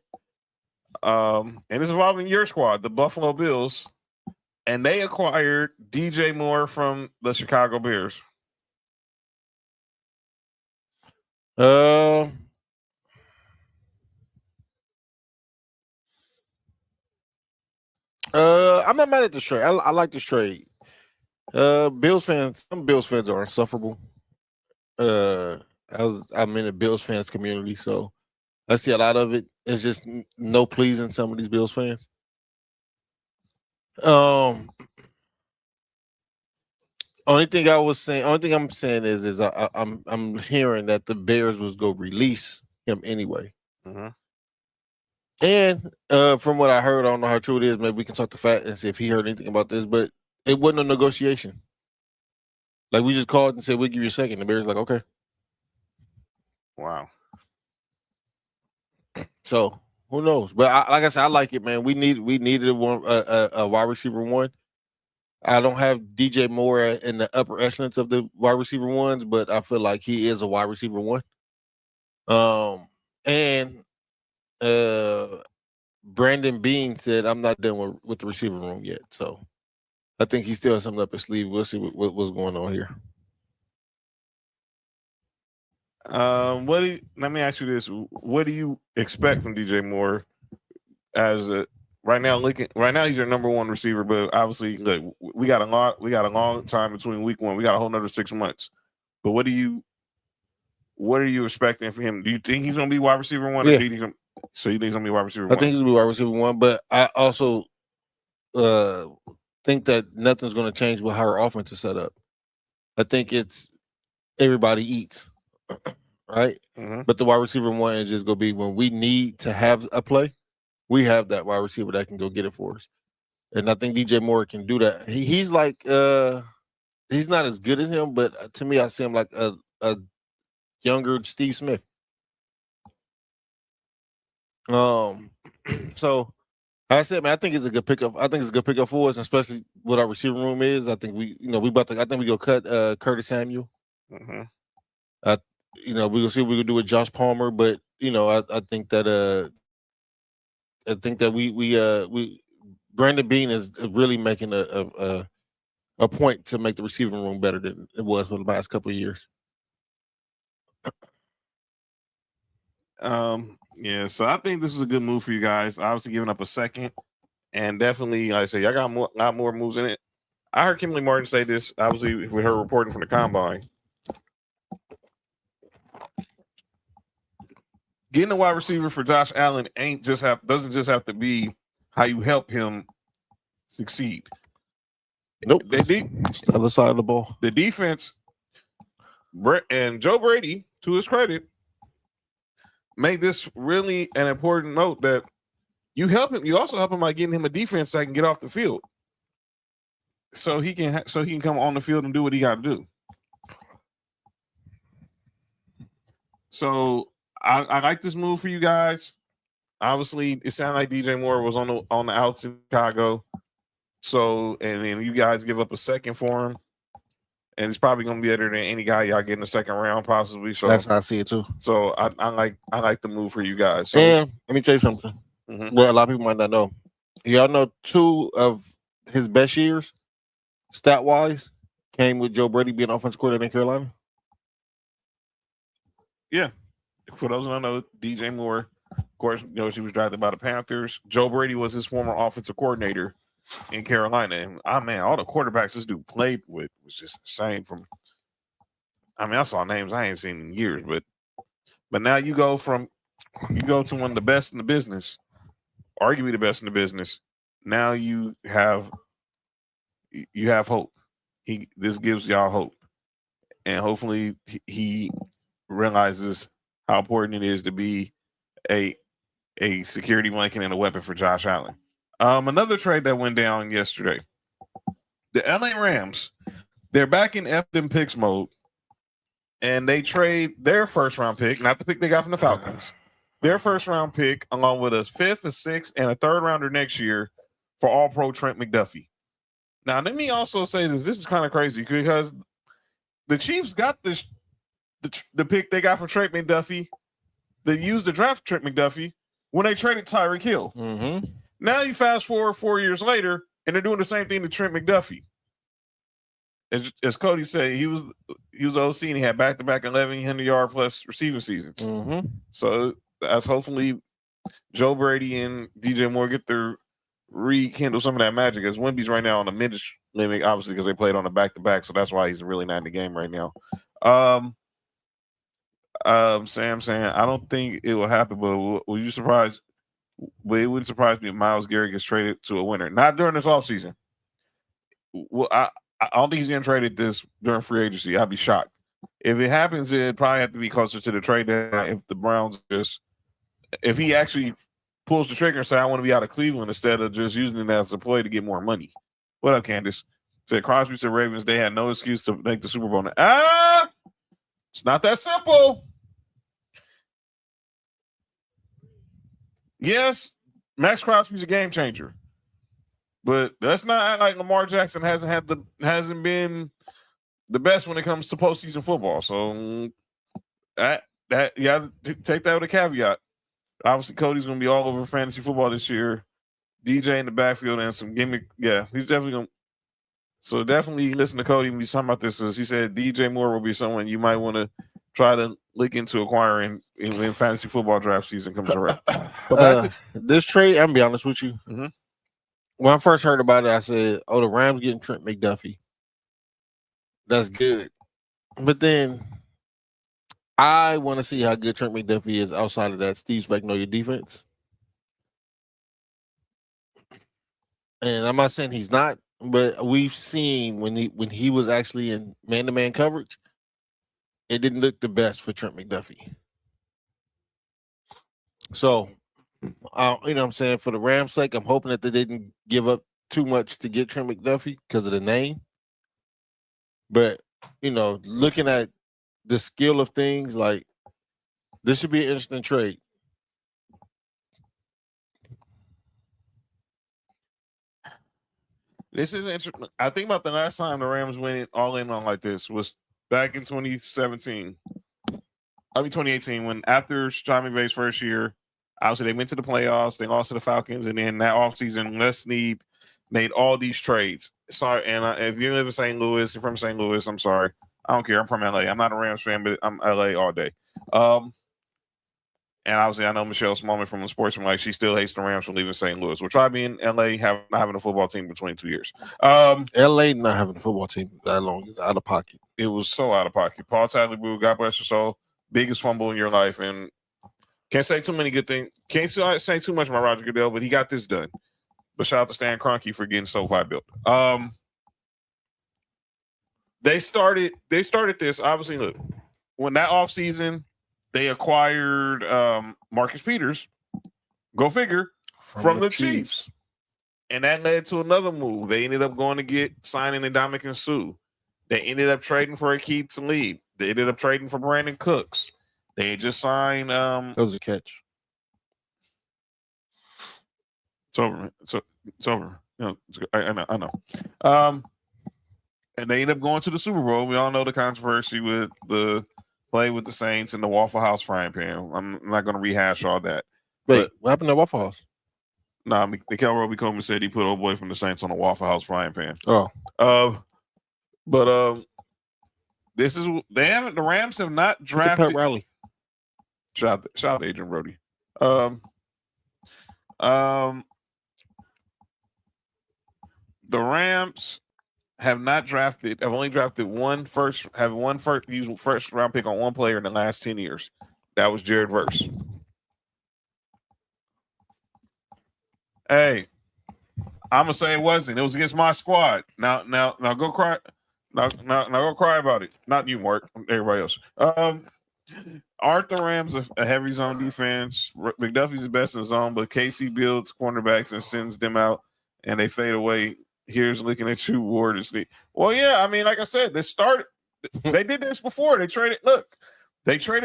And it's involving your squad, the Buffalo Bills, and they acquired DJ Moore from the Chicago Bears. I'm not mad at this trade. I like this trade. Some Bills fans are insufferable. I'm in the Bills fans community, so I see a lot of it. It's just no pleasing some of these Bills fans. Only thing I'm saying is I'm hearing that the Bears was going to release him anyway. Mm-hmm. And from what I heard, I don't know how true it is. Maybe we can talk to Fat and see if he heard anything about this, but it wasn't a negotiation. Like, we just called and said, we'll give you a second. The Bears like, okay. Wow. So who knows? But like I said, I like it, man. We needed a wide receiver one. I don't have DJ Moore in the upper echelons of the wide receiver ones, but I feel like he is a wide receiver one. And Brandon Beane said, I'm not done with the receiver room yet. So I think he still has something up his sleeve. We'll see what's going on here. Let me ask you this: what do you expect from DJ Moore? Right now, he's your number one receiver, but obviously, look, we got a long time between week one. We got a whole another 6 months. But what are you expecting from him? Do you think he's going to be wide receiver one? Yeah. Or you think he's going to be wide receiver one? I think he's going to be wide receiver one, but I also think that nothing's going to change with how our offense is set up. I think it's everybody eats, right? Mm-hmm. But the wide receiver one is just going to be when we need to have a play, we have that wide receiver that can go get it for us. And I think DJ Moore can do that. He's like he's not as good as him, but to me, I see him like a younger Steve Smith. So I said, man, I think it's a good pickup. I think it's a good pickup for us, especially what our receiver room is. I think we go cut Curtis Samuel. Mm-hmm. We're gonna see what we can do with Josh Palmer, but I think that we Brandon Beane is really making a point to make the receiving room better than it was for the last couple of years. Yeah, so I think this is a good move for you guys. Obviously, giving up a second, and definitely, like I said, y'all got a lot more moves in it. I heard Kimberly Martin say this, obviously, with her reporting from the combine. Getting a wide receiver for Josh Allen doesn't just have to be how you help him succeed. Nope. It's the other side of the ball. The defense And Joe Brady, to his credit, made this really an important note that you help him. You also help him by getting him a defense that can get off the field, so he can come on the field and do what he got to do. So I like this move for you guys. Obviously, it sounded like DJ Moore was on the outs in Chicago. So, and then you guys give up a second for him, and it's probably going to be better than any guy y'all get in the second round, possibly. So that's how I see it too. So I like the move for you guys. So, and let me tell you something. Well, a lot of people might not know. Y'all know 2 of his best years, stat wise, came with Joe Brady being offensive coordinator in Carolina. Yeah, for those who don't know, DJ Moore, of course, knows he was drafted by the Panthers. Joe Brady was his former offensive coordinator in Carolina, and all the quarterbacks this dude played with was just insane. I saw names I ain't seen in years, but now you go to one of the best in the business, arguably the best in the business. Now you have hope. This gives y'all hope, and hopefully he realizes how important it is to be a security blanket and a weapon for Josh Allen. Another trade that went down yesterday. The LA Rams, they're back in F them picks mode, and they trade their first round pick, not the pick they got from the Falcons, their first round pick, along with a 5th, a 6th, and a 3rd rounder next year for All-Pro Trent McDuffie. Now, let me also say this is kind of crazy because the Chiefs got the pick they got from Trent McDuffie. They used the draft Trent McDuffie when they traded Tyreek Hill. Mm-hmm. Now you fast forward 4 years later, and they're doing the same thing to Trent McDuffie. As Cody said, he was OC and he had back-to-back 1,100-yard plus receiving seasons. Mm-hmm. So that's hopefully Joe Brady and DJ Moore get their rekindle some of that magic. As Wemby's right now on the minute limit, obviously because they played on the back-to-back, so that's why he's really not in the game right now. Sam saying, I don't think it will happen, but were you surprised? But it wouldn't surprise me if Myles Garrett gets traded to a winner. Not during this offseason. Well, I don't think he's getting traded this during free agency. I'd be shocked. If it happens, it'd probably have to be closer to the trade deadline if the Browns if he actually pulls the trigger and say, I want to be out of Cleveland instead of just using it as a play to get more money. What up, Candace? Said Crosby said Ravens, they had no excuse to make the Super Bowl. It's not that simple. Yes, Max Crosby's a game changer, but let's not act like Lamar Jackson hasn't been the best when it comes to postseason football. So take that with a caveat. Obviously, Cody's going to be all over fantasy football this year. DJ in the backfield and some gimmick. Yeah, he's definitely going to. So definitely listen to Cody when he's talking about this. As he said, DJ Moore will be someone you might want to try to look into acquiring when fantasy football draft season comes around. This trade, I'm going to be honest with you. Mm-hmm. When I first heard about it, I said, the Rams getting Trent McDuffie. That's good. But then I want to see how good Trent McDuffie is outside of that Steve Spagnuolo defense. And I'm not saying he's not, but we've seen when he was actually in man-to-man coverage, it didn't look the best for Trent McDuffie. So, you know what I'm saying, for the Rams' sake, I'm hoping that they didn't give up too much to get Trent McDuffie because of the name. But, looking at the skill of things, like, this should be an interesting trade. This is interesting. I think about the last time the Rams went all in on like this was back in 2017. 2018, when after Sean McVay's first year, obviously they went to the playoffs, they lost to the Falcons, and then that offseason, Les Snead made all these trades. Sorry, and if you live in St. Louis, you're from St. Louis, I'm sorry. I don't care. I'm from LA. I'm not a Rams fan, but I'm LA all day. And obviously, I know Michelle Smallman from the Sportsman, like she still hates the Rams for leaving St. Louis. We'll try being LA, not having a football team between 2 years. LA not having a football team that long is out of pocket. It was so out of pocket. Paul Tagliabue, God bless your soul, biggest fumble in your life, and can't say too many good things. Can't say too much about Roger Goodell, but he got this done. But shout out to Stan Kroenke for getting SoFi built. They started this. Obviously, look, when that offseason, they acquired Marcus Peters. Go figure, from the Chiefs. And that led to another move. They ended up going to get signing Ndamukong Suh. They ended up trading for Achilles Talib. They ended up trading for Brandon Cooks. They just signed. That was a catch. It's over. It's over. You know, I know. And they ended up going to the Super Bowl. We all know the controversy with the play with the Saints and the Waffle House frying pan. I'm not going to rehash all that. Wait, what happened to Waffle House? Nah, Mikael Roby-Coleman said he put old boy from the Saints on a Waffle House frying pan. Oh. But the Rams have not drafted Pat Riley. Shout out to Adrian Brody. The Rams have not drafted. Have only drafted one first round pick on one player in the last 10 years. That was Jared Verse. Hey, I'm gonna say it wasn't. It was against my squad. Now go cry. Now go cry about it. Not you, Mark. Everybody else. Aren't the Rams a heavy zone defense? McDuffie's the best in zone, but KC builds cornerbacks and sends them out, and they fade away. Here's looking at you, Ward. Well, yeah. I mean, like I said, they did this before. They traded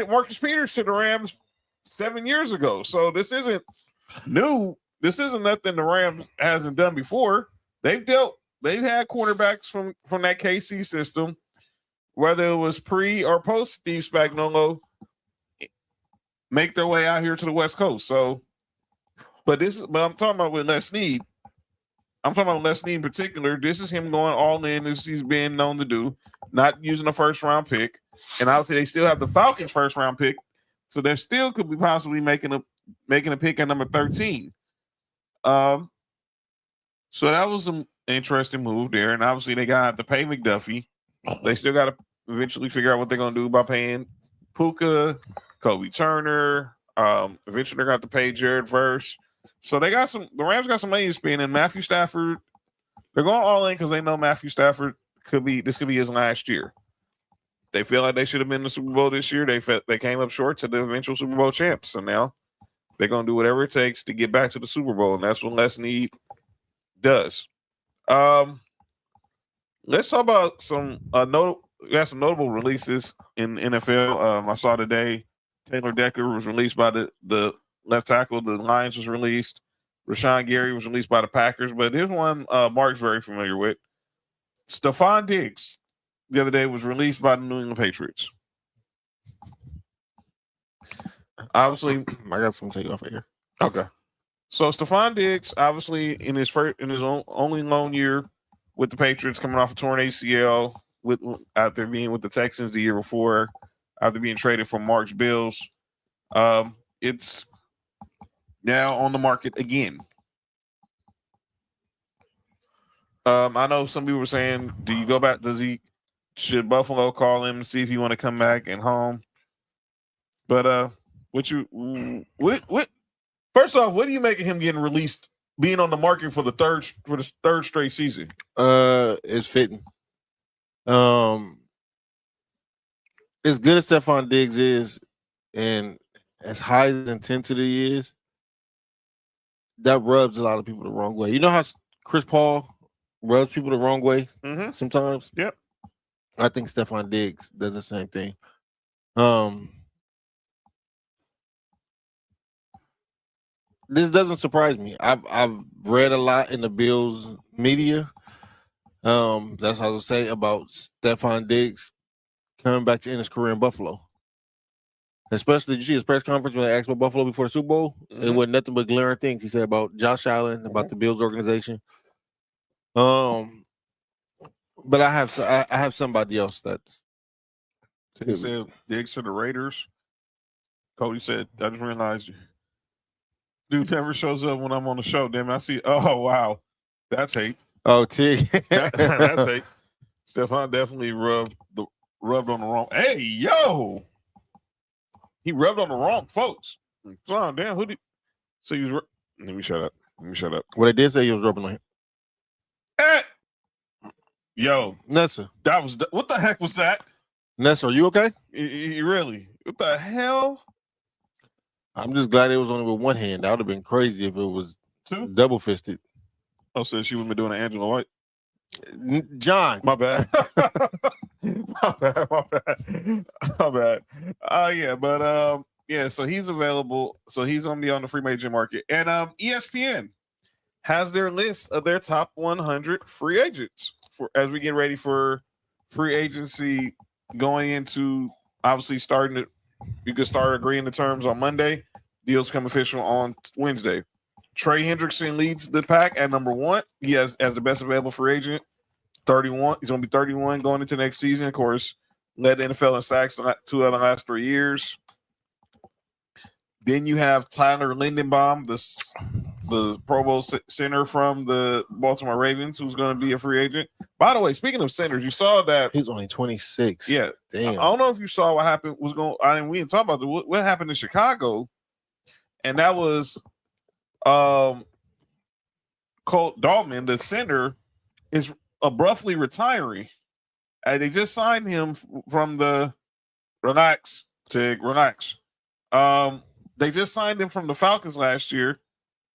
Marcus Peters to the Rams 7 years ago. So this isn't new. This isn't nothing the Rams hasn't done before. They've had cornerbacks from that KC system, whether it was pre or post Steve Spagnuolo, make their way out here to the West Coast. So, but I'm talking about with Les Snead. I'm talking about Les Snead in particular. This is him going all in as he's been known to do, not using a first round pick. And obviously they still have the Falcons first round pick. So they still could be possibly making a pick at number 13. So that was an interesting move there. And obviously they got to pay McDuffie. They still got to eventually figure out what they're going to do by paying Puka, Kobe Turner. Eventually they're going to pay Jared Verse. So the Rams got some money to spend, and Matthew Stafford, they're going all in because they know Matthew Stafford could be his last year. They feel like they should have been in the Super Bowl this year. They came up short to the eventual Super Bowl champs. So now they're going to do whatever it takes to get back to the Super Bowl, and that's what Les Snead does. Let's talk about some notable releases in NFL. I saw today Taylor Decker was released by the left tackle. The Lions was released. Rashawn Gary was released by the Packers. But here's one Mark's very familiar with. Stephon Diggs the other day was released by the New England Patriots. Obviously, I got some take off here. Okay. So Stephon Diggs, obviously in his only lone year with the Patriots, coming off a torn ACL, after being with the Texans the year before, after being traded from Mark's Bills, it's now on the market again. I know some people were saying, do you go back? Should Buffalo call him and see if he want to come back and home? But first off, what do you make of him getting released, being on the market for the third straight season? It's fitting. As good as Stephon Diggs is, and as high as intensity is, that rubs a lot of people the wrong way. You know how Chris Paul rubs people the wrong way sometimes? Yep. I think Stephon Diggs does the same thing. This doesn't surprise me. I've read a lot in the Bills media. That's how I would say about Stephon Diggs coming back to end his career in Buffalo. Especially, did you see his press conference when they asked about Buffalo before the Super Bowl? Mm-hmm. It wasn't nothing but glaring things he said about Josh Allen, about the Bills organization. But I have somebody else that's. He said Diggs to the Raiders. Cody said, I just realized dude never shows up when I'm on the show. Damn, I see. Oh, wow. That's hate. Oh, T. That's hate. Stephon definitely rubbed on the wrong. Hey, yo. He rubbed on the wrong folks. Oh, damn. Who did? So he was. Let me shut up. Well, they did say he was rubbing on him. Yo, Nessa. What the heck was that? Nessa, are you okay? Really? What the hell? I'm just glad it was only with one hand. That would have been crazy if it was Two? double fisted. Oh, so she would be doing an Angela White. John. My bad. my bad. Yeah, but yeah, so he's available. So he's gonna be on the free agent market. And ESPN has their list of their top 100 free agents for as we get ready for free agency going into obviously you can start agreeing the terms on Monday. Deals come official on Wednesday. Trey Hendrickson leads the pack at number 1. He has as the best available free agent. 31. He's going to be 31 going into next season. Of course, led the NFL in sacks 2 out of the last 3 years. Then you have Tyler Lindenbaum, the Pro Bowl center from the Baltimore Ravens, who's going to be a free agent. By the way, speaking of centers, you saw that he's only 26. Yeah, damn. I don't know if you saw what happened. We didn't talk about what happened in Chicago, and that was Colt Daltman, the center, is abruptly retiring. And they just signed him from the relax. They just signed him from the Falcons last year,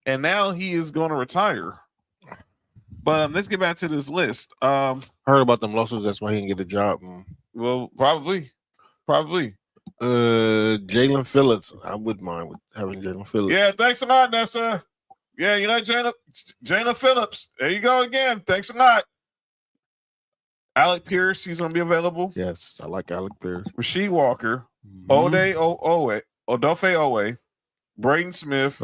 and now he is going to retire. But let's get back to this list. Heard about them lawsuits. That's why he didn't get the job. Well, probably. Jalen Phillips. I wouldn't mind with having Jalen Phillips. Yeah, thanks a lot, Nessa. Yeah, you like Jalen Phillips. There you go again. Thanks a lot. Alec Pierce, he's going to be available. Yes, I like Alec Pierce. Rasheed Walker, Odafe Owe, Braden Smith,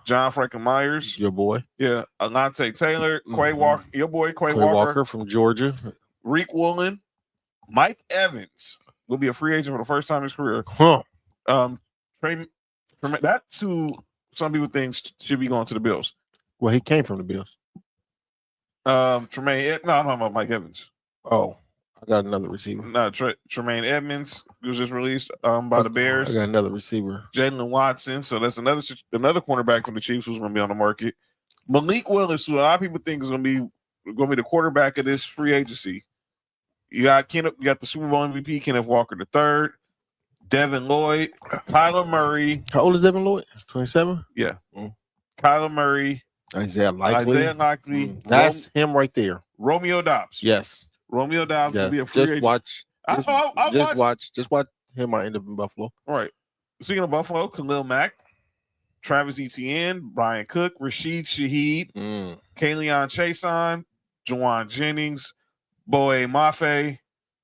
John Franklin Myers, your boy. Yeah, Alante Taylor, Quay Walker, your boy Quay Walker from Georgia, Reek Woolen, Mike Evans will be a free agent for the first time in his career. That's who some people think should be going to the Bills. Well, he came from the Bills. I'm about Mike Evans. Oh, I got another receiver. No, Tremaine Edmonds was just released by the Bears. I got another receiver. Jalen Watson. So that's another cornerback from the Chiefs who's going to be on the market. Malik Willis, who a lot of people think is going to be the quarterback of this free agency. You got the Super Bowl MVP Kenneth Walker III, Devin Lloyd, Kyler Murray. How old is Devin Lloyd? 27. Yeah. Kyler Murray, Isaiah Likely. That's him right there. Romeo Doubs. Yes. Romeo Doubs will be a free agent. Just watch him. I end up in Buffalo. All right. Speaking of Buffalo, Khalil Mack, Travis Etienne, Brian Cook, Rashid Shaheed, Kalion Chason, Juwan Jennings, Boye Mafe,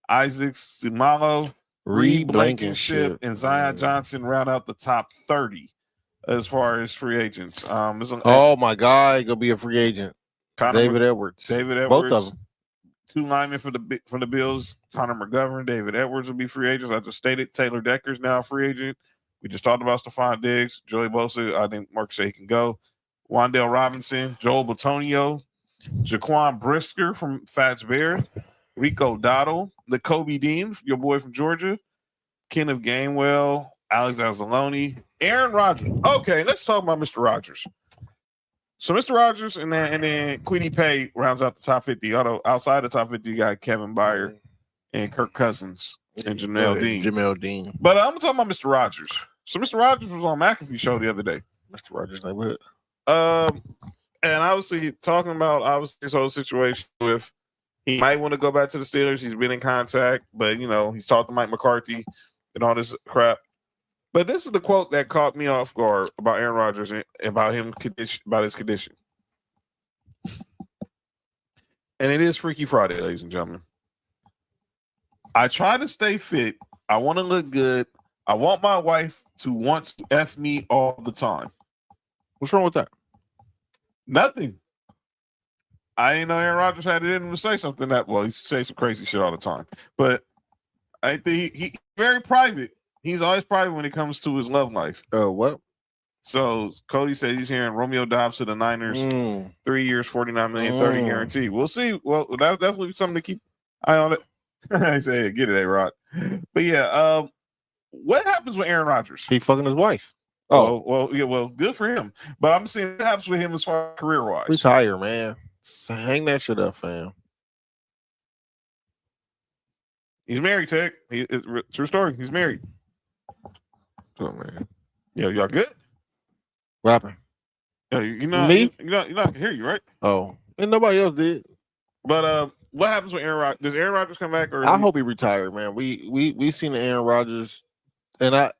Isaac Simalo, Reed Blankenship, and Zion Johnson round out the top 30 as far as free agents. My God, gonna be a free agent. David Edwards. Both of them. 2 linemen from the Bills, Connor McGovern, David Edwards will be free agents. I just stated Taylor Decker's now a free agent. We just talked about Stephon Diggs, Joey Bosa. I think Mark said he can go. Wan'Dale Robinson, Joel Bitonio, Jaquan Brisker from Fats Bear, Rico Dottle, Kobe Dean, your boy from Georgia, Kenneth Gainwell, Alex Anzalone, Aaron Rodgers. Okay, let's talk about Mr. Rodgers. So Mr. Rodgers and then Kwity Paye rounds out the top 50. Although outside the top 50, you got Kevin Byard and Kirk Cousins and Jamel Dean. But I'm talking about Mr. Rodgers. So Mr. Rodgers was on McAfee show the other day. Mr. Rodgers neighborhood. And obviously talking about his whole situation with he might want to go back to the Steelers. He's been in contact, but he's talking to Mike McCarthy and all this crap. But this is the quote that caught me off guard about Aaron Rodgers and about his condition. And it is Freaky Friday, ladies and gentlemen. I try to stay fit. I want to look good. I want my wife to want to F me all the time. What's wrong with that? Nothing. I didn't know Aaron Rodgers had it in him to say something he says some crazy shit all the time. But I think he's very private. He's always private when it comes to his love life. What? So Cody said he's hearing Romeo Doubs to the Niners, 3 years, $49 million, 30 guarantee. We'll see. Well, that's definitely something to keep eye on it. I say, get it, A-Rod. But yeah, what happens with Aaron Rodgers? He fucking his wife. Well, good for him. But I'm saying what happens with him as far as career-wise. Retire, man. Hang that shit up, fam. He's married, Tech. True story. He's married. Oh man. Yeah, y'all good? What happened? Yeah, you know Me? You know I can hear you, right? Oh, and nobody else did. But what happens when Aaron Rodgers? Does Aaron Rodgers come back? Or I hope he retired, man. We seen the Aaron Rodgers, and I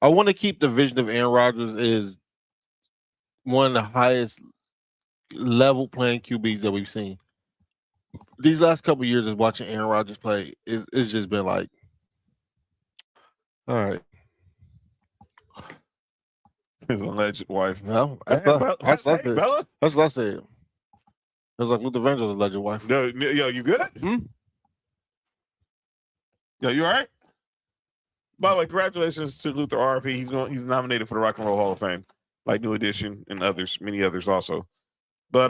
want to keep the vision of Aaron Rodgers is one of the highest level playing QBs that we've seen. These last couple of years of watching Aaron Rodgers play, it's just been like, all right. his alleged wife. No, Hey, that's what I said. Bella. That's what I said. It was like Luther Vandross's alleged wife. Yo, you good? Yo, you all right? By the way, congratulations to Luther RP. He's nominated for the Rock and Roll Hall of Fame, like New Edition and many others also. But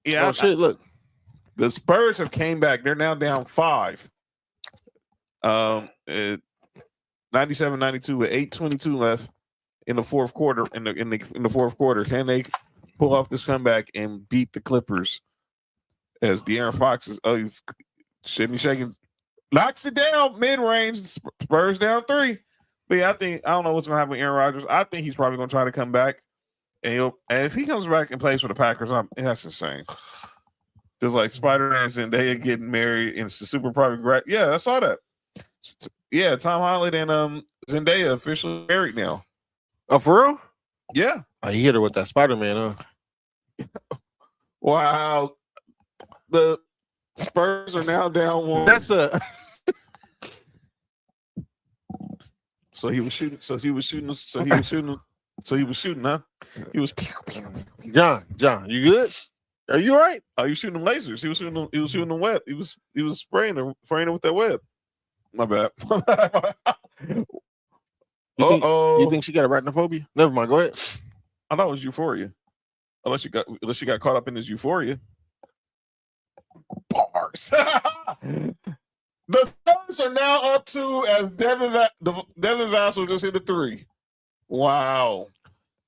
yeah. Oh shit! Look, the Spurs have came back. They're now down 5. 97-92 with 8:22 left in the fourth quarter. In the fourth quarter, can they pull off this comeback and beat the Clippers? As De'Aaron Fox he's shaking, knocks it down mid range. Spurs down 3. But yeah, I don't know what's gonna happen with Aaron Rodgers. I think he's probably gonna try to come back, and if he comes back and plays for the Packers, that's insane. Just like Spider-Man and Zendaya getting married in the super private. Yeah, I saw that. Yeah, Tom Holland and Zendaya officially married now. oh for real? Yeah. Oh, he hit her with that Spider-Man, huh? Wow. The Spurs are now down 1. That's a. So he was shooting, huh? He was John, you good? Are you all right? Oh, you shooting them lasers. He was shooting them web. He was spraying them with that web. My bad. You think she got arachnophobia? Never mind. Go ahead. I thought it was euphoria. Unless she got caught up in this euphoria. Bars. The Spurs are now up 2 as Devin Vassell just hit a 3. Wow.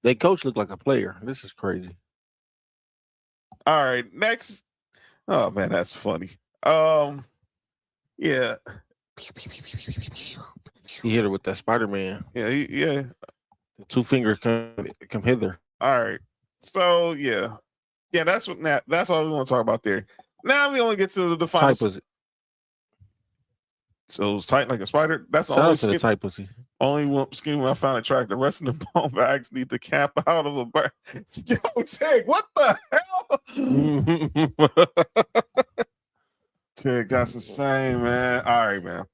They coach looked like a player. This is crazy. All right, next. Oh man, that's funny. Yeah. He hit her with that Spider-Man. Yeah, yeah. The 2 fingers come hither. All right. So yeah. That's all we want to talk about there. Now we only get to the final. Tight pussy. So it was tight like a spider. That's the Shout only out to the tight pussy. Only one scheme I found attractive. The rest of the ball bags need to cap out of a bird. Yo, Tig, what the hell? Tig, that's insane, man. All right, man.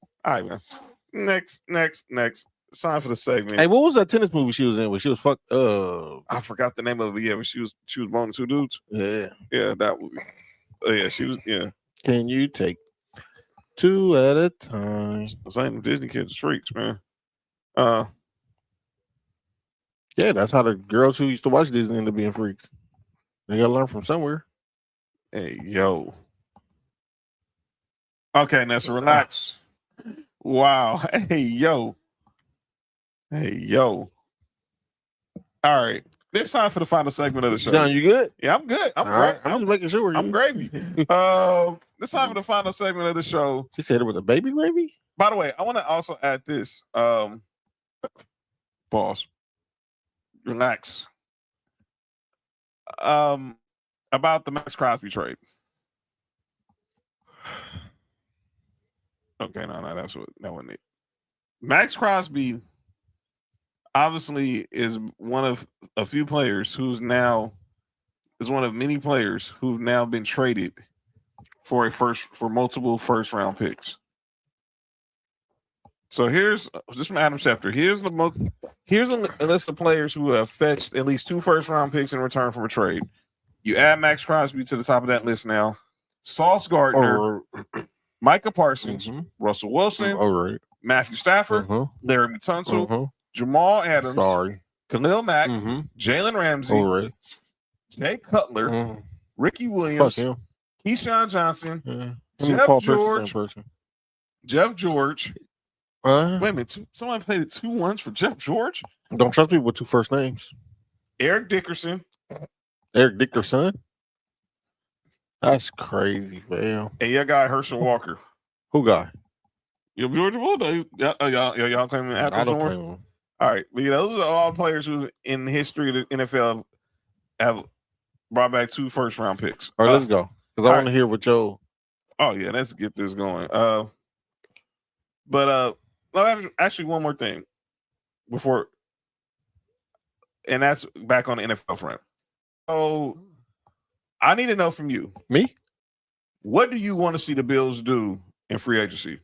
Next. It's time for the segment. Hey, what was that tennis movie she was in? Where she was fucked? I forgot the name of it. Yeah, but she was boning 2 dudes. Yeah, that movie. Yeah, she was. Yeah. Can you take 2 at a time? Same Disney kids freaks, man. Yeah, that's how the girls who used to watch Disney end up being freaks. They gotta learn from somewhere. Hey, yo. Okay, Nessa, relax. Wow. Hey, yo. All right. It's time for the final segment of the show. John, you good? Yeah, I'm good. I'm All great. right. I'm just making sure. I'm gravy. It's time for the final segment of the show. She said it with a baby gravy? By the way, I want to also add this. Boss. Relax. About the Max Crosby trade. Okay, no, that wasn't it. Max Crosby obviously is one of a few players is one of many players who've now been traded for multiple first round picks. So here's just from Adam Schefter. Here's a list of players who have fetched at least 2 first round picks in return for a trade. You add Max Crosby to the top of that list now. Sauce Gardner, Micah Parsons, Russell Wilson, Matthew Stafford, Larry Tunsil, Jamal Adams, Khalil Mack, Jalen Ramsey, Jay Cutler, Ricky Williams, Keyshawn Johnson, Jeff George. Wait a minute. Somebody played 2 ones for Jeff George? Don't trust people with 2 first names. Eric Dickerson. Eric Dickerson? That's crazy, man. And your guy, Herschel Walker. Who guy? Your Georgia Bulldogs. Y'all claiming I after don't more? claim him. All right. But those are all players who in the history of the NFL have brought back 2 first-round picks. All right, let's go. Because I want to hear what Joe. Oh, yeah. Let's get this going. Actually, one more thing before, and that's back on the NFL front. So I need to know from you. Me? What do you want to see the Bills do in free agency?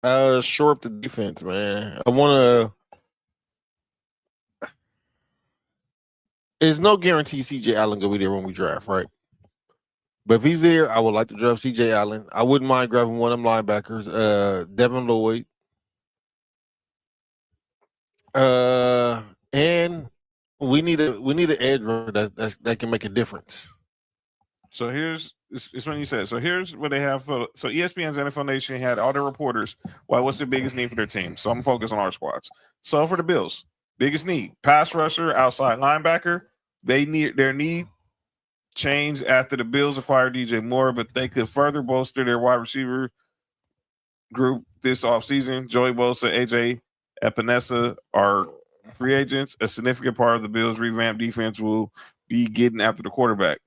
Shore up the defense, man. I want to. There's no guarantee CJ Allen gonna be there when we draft, right? But if he's there, I would like to draft CJ Allen. I wouldn't mind grabbing one of them linebackers, Devin Lloyd. And we need an edge rusher that can make a difference. So it's when you said. So here's what they have. So ESPN's NFL Nation had all their reporters. Well, what's the biggest need for their team? So I'm focused on our squads. So for the Bills, biggest need: pass rusher, outside linebacker. Their need changed after the Bills acquired DJ Moore, but they could further bolster their wide receiver group this offseason. Joey Bosa, AJ Epinesa are free agents. A significant part of the Bills' revamped defense will be getting after the quarterback.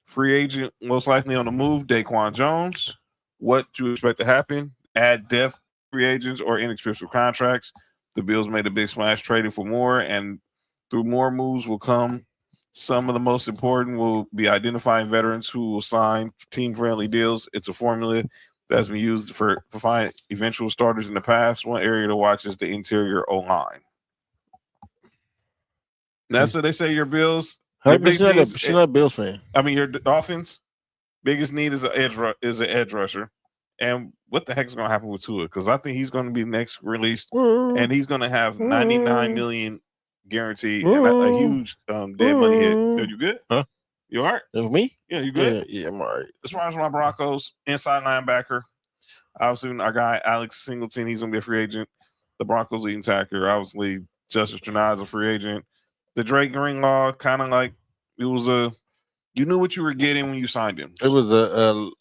Free agent, most likely on the move, Daquan Jones. What do you expect to happen? Add depth, free agents, or inexpensive contracts. The Bills made a big splash trading for more, and through more moves will come. Some of the most important will be identifying veterans who will sign team-friendly deals. It's a formula that's been used for finding eventual starters in the past. One area to watch is the interior O-line. That's what they say your Bills. She's not a Bills fan. I mean, your offense, biggest need is an edge rusher. And what the heck is going to happen with Tua? Because I think he's going to be next released, and he's going to have $99 million guaranteed and a huge dead money hit. Yo, you good? Huh? You all right? With me? Yeah, you good? Yeah, I'm all right. As far as my Broncos, inside linebacker, obviously our guy Alex Singleton, he's going to be a free agent. The Broncos leading tackler, obviously Justice Janai is a free agent. The Drake Greenlaw, kind of like it was you knew what you were getting when you signed him. It was a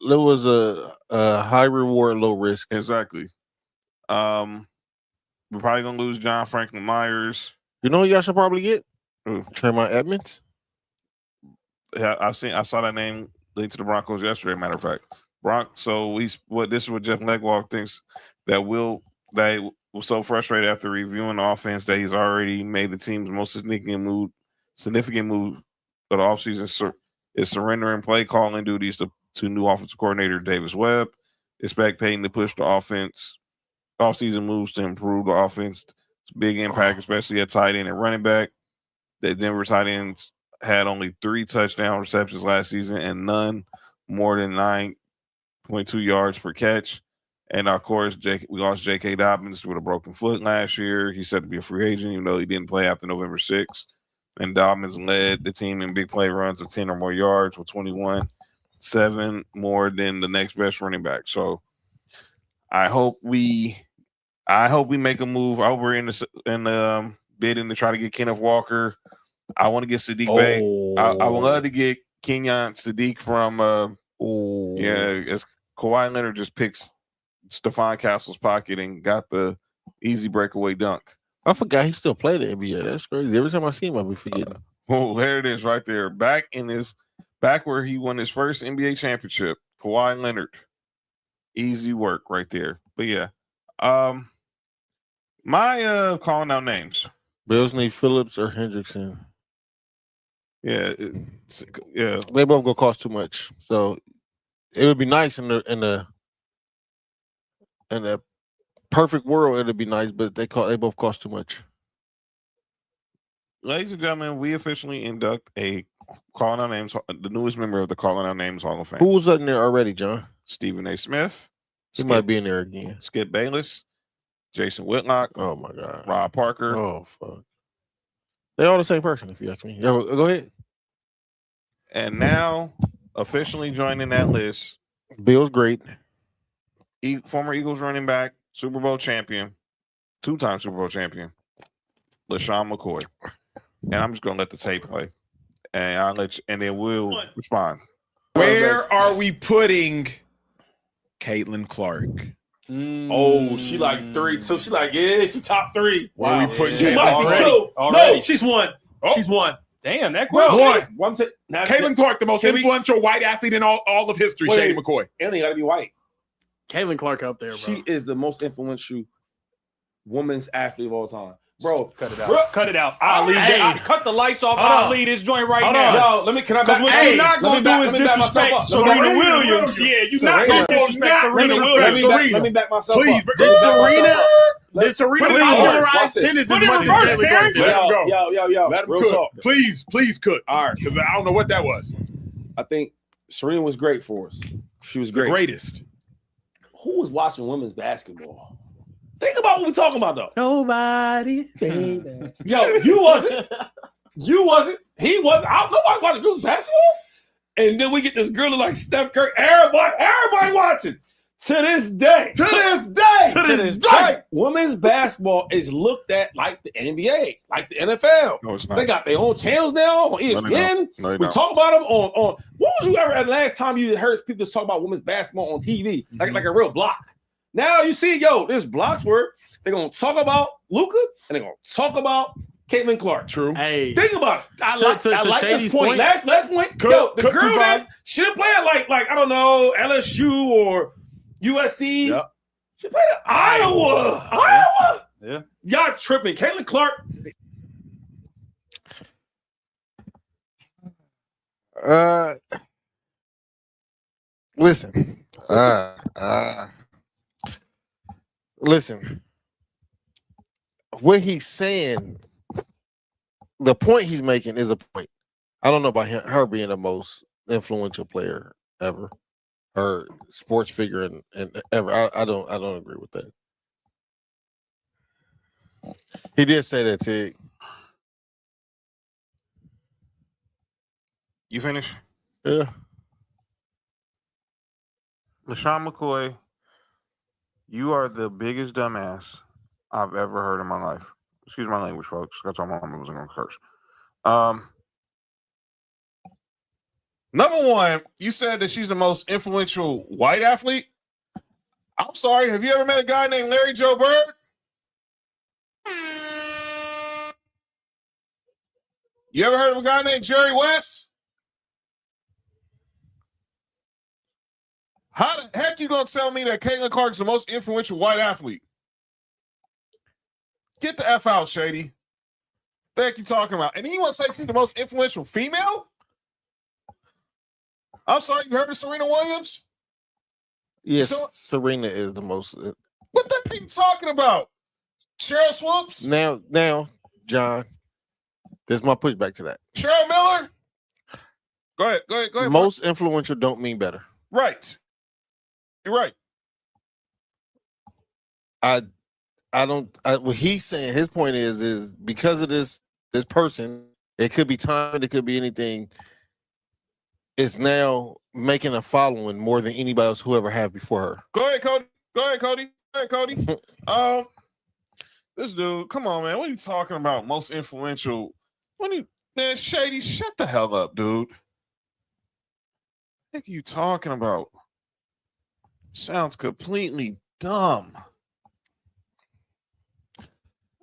high reward, low risk. Exactly. We're probably gonna lose John Franklin Myers. You know who y'all should probably get? Who? Tremont Edmonds. Yeah, I saw that name linked to the Broncos yesterday. Matter of fact, So this is what Jeff Legwalk thinks that was so frustrated after reviewing the offense that he's already made the team's most significant move of the offseason is surrendering play calling duties to new offensive coordinator Davis Webb. Expect Payton to push the offseason moves to improve the offense. It's a big impact, especially at tight end and running back. The Denver tight ends had only 3 touchdown receptions last season and none more than 9.2 yards per catch. And of course, we lost J.K. Dobbins with a broken foot last year. He's set to be a free agent, even though he didn't play after November 6th. And Dobbins led the team in big play runs of 10 or more yards with 21, 7 more than the next best running back. So I hope we make a move. I hope we're in the bidding to try to get Kenneth Walker. I want to get Sadiq Bey. I would love to get Kenyon Sadiq from as Kawhi Leonard just picks Stephon Castle's pocket and got the easy breakaway dunk. I forgot he still played the NBA. That's crazy. Every time I see him, I'll be forgetting. There it is right there. Back where he won his first NBA championship, Kawhi Leonard. Easy work right there. But yeah. My calling out names. Bills need Phillips or Hendrickson. Yeah. They both gonna cost too much. So it would be nice in the perfect world, it'd be nice, but they both cost too much. Ladies and gentlemen, we officially induct the newest member of the Calling Out Names Hall of Fame. Who's in there already, John? Stephen A. Smith. He might be in there again. Skip Bayless. Jason Whitlock. Oh my God. Rob Parker. Oh fuck. They're all the same person, if you ask me. Go ahead. And now, officially joining that list, Bill's great. Former Eagles running back, Super Bowl champion, 2-time Super Bowl champion, LaShawn McCoy. And I'm just gonna let the tape play, and then we'll respond. Where are we putting Caitlin Clark. Oh, she like 3. So she like, she top 3. Where we putting She Caitlin might be Clark? 2. No, she's 1. Oh. She's 1. Damn, that Bro, question. Caitlin Clark, the most influential white athlete in all of history. Shady McCoy. It ain't got to be white. Caitlin Clark up there, bro. She is the most influential women's athlete of all time. Bro, Cut it out. Cut it out. I'll leave Hey. cut the lights off. Hold I'll on. leave this joint right Hold now. on. Yo, can I Because what you're not going to do is disrespect Serena Williams. Yeah, you're not going to disrespect Serena Williams. Let me back myself Please, up. Did Serena Put it please. on polarized Watch this. tennis Put as it much in as reverse, Caitlin Clark. Terry. Let him go. Yo. Let him Real cook. talk. Please cook. All right. Because I don't know what that was. I think Serena was great for us. She was The great. greatest. Who was watching women's basketball? Think about what we're talking about, though. Nobody, baby. Yo, you wasn't. You wasn't. He wasn't. Nobody's watching girls basketball. And then we get this girl like Steph Curry. Everybody watching. To this day. To this day. Women's basketball is looked at like the NBA, like the NFL. No, it's not. They got their own channels now on ESPN. No, they We don't. talk about them on. When was you ever at the last time you heard people just talk about women's basketball on TV? Like a real block. Now you see, there's blocks where they're gonna talk about Luka and they're gonna talk about Caitlin Clark. True. Hey, Think about it. I like Shady's this point. point. Last point. Cook the too girl far. that she didn't play at like I don't know LSU or USC. Yep. She played at Iowa. Yeah. Y'all tripping. Caitlin Clark. Listen. Listen. What he's saying, the point he's making is a point. I don't know about her being the most influential player ever, or sports figure and ever. I don't agree with that. He did say that, Tig. You finish? Yeah. LaShawn McCoy, you are the biggest dumbass I've ever heard in my life. Excuse my language, folks. I told my mom I wasn't going to curse. Number one, you said that she's the most influential white athlete. I'm sorry. Have you ever met a guy named Larry Joe Bird? You ever heard of a guy named Jerry West? How the heck you gonna tell me that Caitlin Clark is the most influential white athlete? Get the F out, Shady. The heck you talking about? And then you want to say she's the most influential female? I'm sorry, you heard of Serena Williams? Yes, So- Serena is the most. What the heck are you talking about? Cheryl Swoops? Now, John, this is my pushback to that. Cheryl Miller? Go ahead. Most influential don't mean better. Right. You're right. What he's saying, his point is because of this person, it could be time, it could be anything. It's now making a following more than anybody else who ever have before her. Go ahead, Cody. This dude, come on, man. What are you talking about? Most influential. Man, Shady, shut the hell up, dude. What are you talking about? Sounds completely dumb.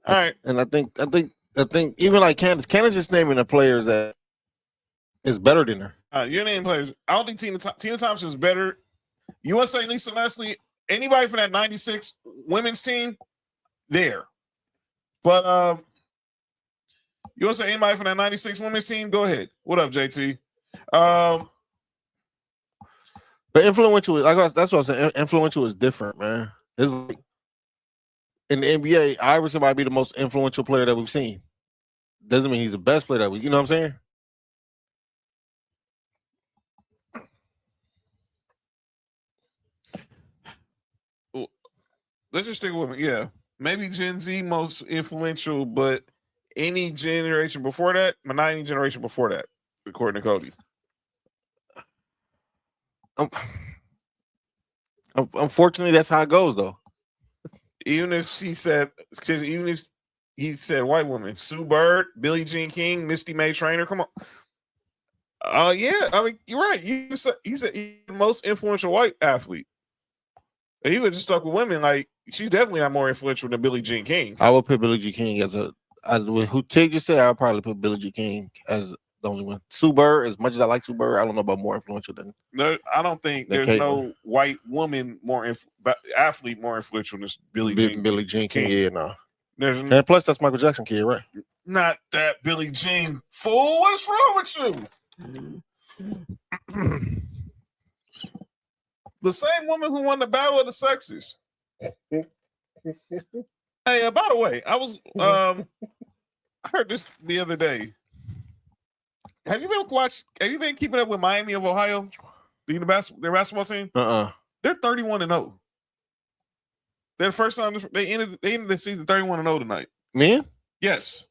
All right. And I think even like Candace just naming the players that is better than her. Your name players. I don't think Tina Thompson is better. You want to say Lisa Leslie? Anybody from that 96 women's team? There. But you want to say anybody from that 96 women's team? Go ahead. What up, JT? But influential, that's what I said. Influential is different, man. It's like in the NBA, Iverson might be the most influential player that we've seen. Doesn't mean he's the best player that we. You know what I'm saying? Let's just stick with me. Yeah, maybe Gen Z most influential, but any generation before that, not any generation before that, according to Cody. Unfortunately, that's how it goes, though. Even if he said white woman, Sue Bird, Billie Jean King, Misty May Trainer, come on. Yeah, I mean, you're right. He said he's the most influential white athlete. He was just stuck with women. Like, she's definitely not more influential than Billie Jean King. I would put Billie Jean King as who Tig just said. I'll probably put Billie Jean King as the only one. Sue Bird, as much as I like Sue Bird, I don't know about more influential than. No, I don't think there's no white woman athlete more influential than Billie Jean King. Yeah, no. And plus, that's Michael Jackson kid, right? Not that Billie Jean fool. What's wrong with you? The same woman who won the Battle of the Sexes. Hey, by the way, I was I heard this the other day. Have you been keeping up with Miami of Ohio? Their basketball team? They're 31-0. They're the first time they ended the season 31-0 tonight. Man? Yes.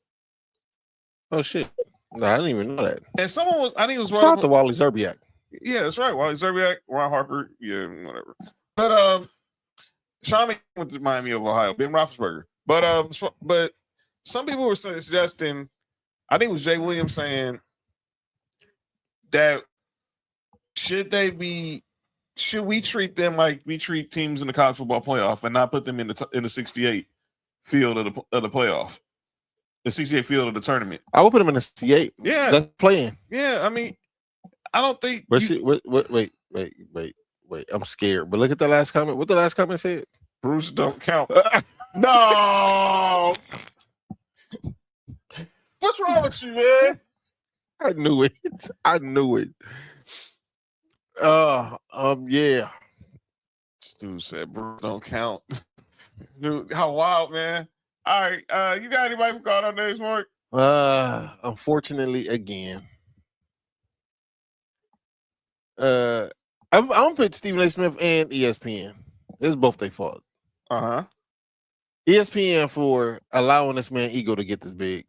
Oh shit. No, I didn't even know that. And someone was, I think it was shout out to Wally Zerbiak. Yeah, that's right. Wally Zerbiak, Ron Harper, yeah, whatever. But Sean went to Miami of Ohio, Ben Roethlisberger. But some people were suggesting, I think it was Jay Williams saying that should we treat them like we treat teams in the college football playoff and not put them in the 68 field of the playoff, the 68 field of the tournament? I would put them in the 68. Yeah, that's playing. Yeah, I mean, I don't think. Wait. I'm scared. But look at the last comment. What the last comment said? Bruce don't count. No. What's wrong with you, man? I knew it. Yeah. Stu said Bruce don't count. Dude, how wild, man. All right. You got anybody for call on days, Mark? Unfortunately, again. I'm gonna put Stephen A. Smith and ESPN. It's both their fault. ESPN for allowing this man ego to get this big.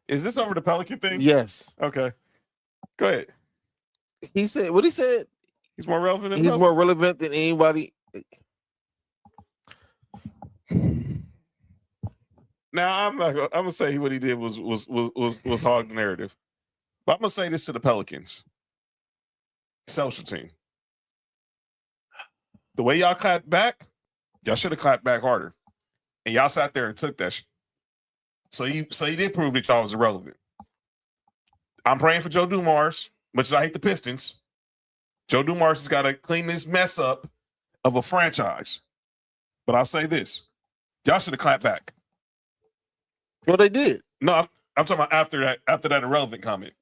Is this over the Pelican thing? Yes. Okay. Go ahead. He said what he said. He's more relevant than more relevant than anybody. Now I'm gonna say what he did was hog the narrative. But I'm gonna say this to the Pelicans. Social team. The way y'all clapped back, y'all should have clapped back harder. And y'all sat there and took that shit. So you did prove that y'all was irrelevant. I'm praying for Joe Dumars, much as I hate the Pistons. Joe Dumars has got to clean this mess up of a franchise. But I'll say this. Y'all should have clapped back. Well, they did. No, I'm talking about after that irrelevant comment.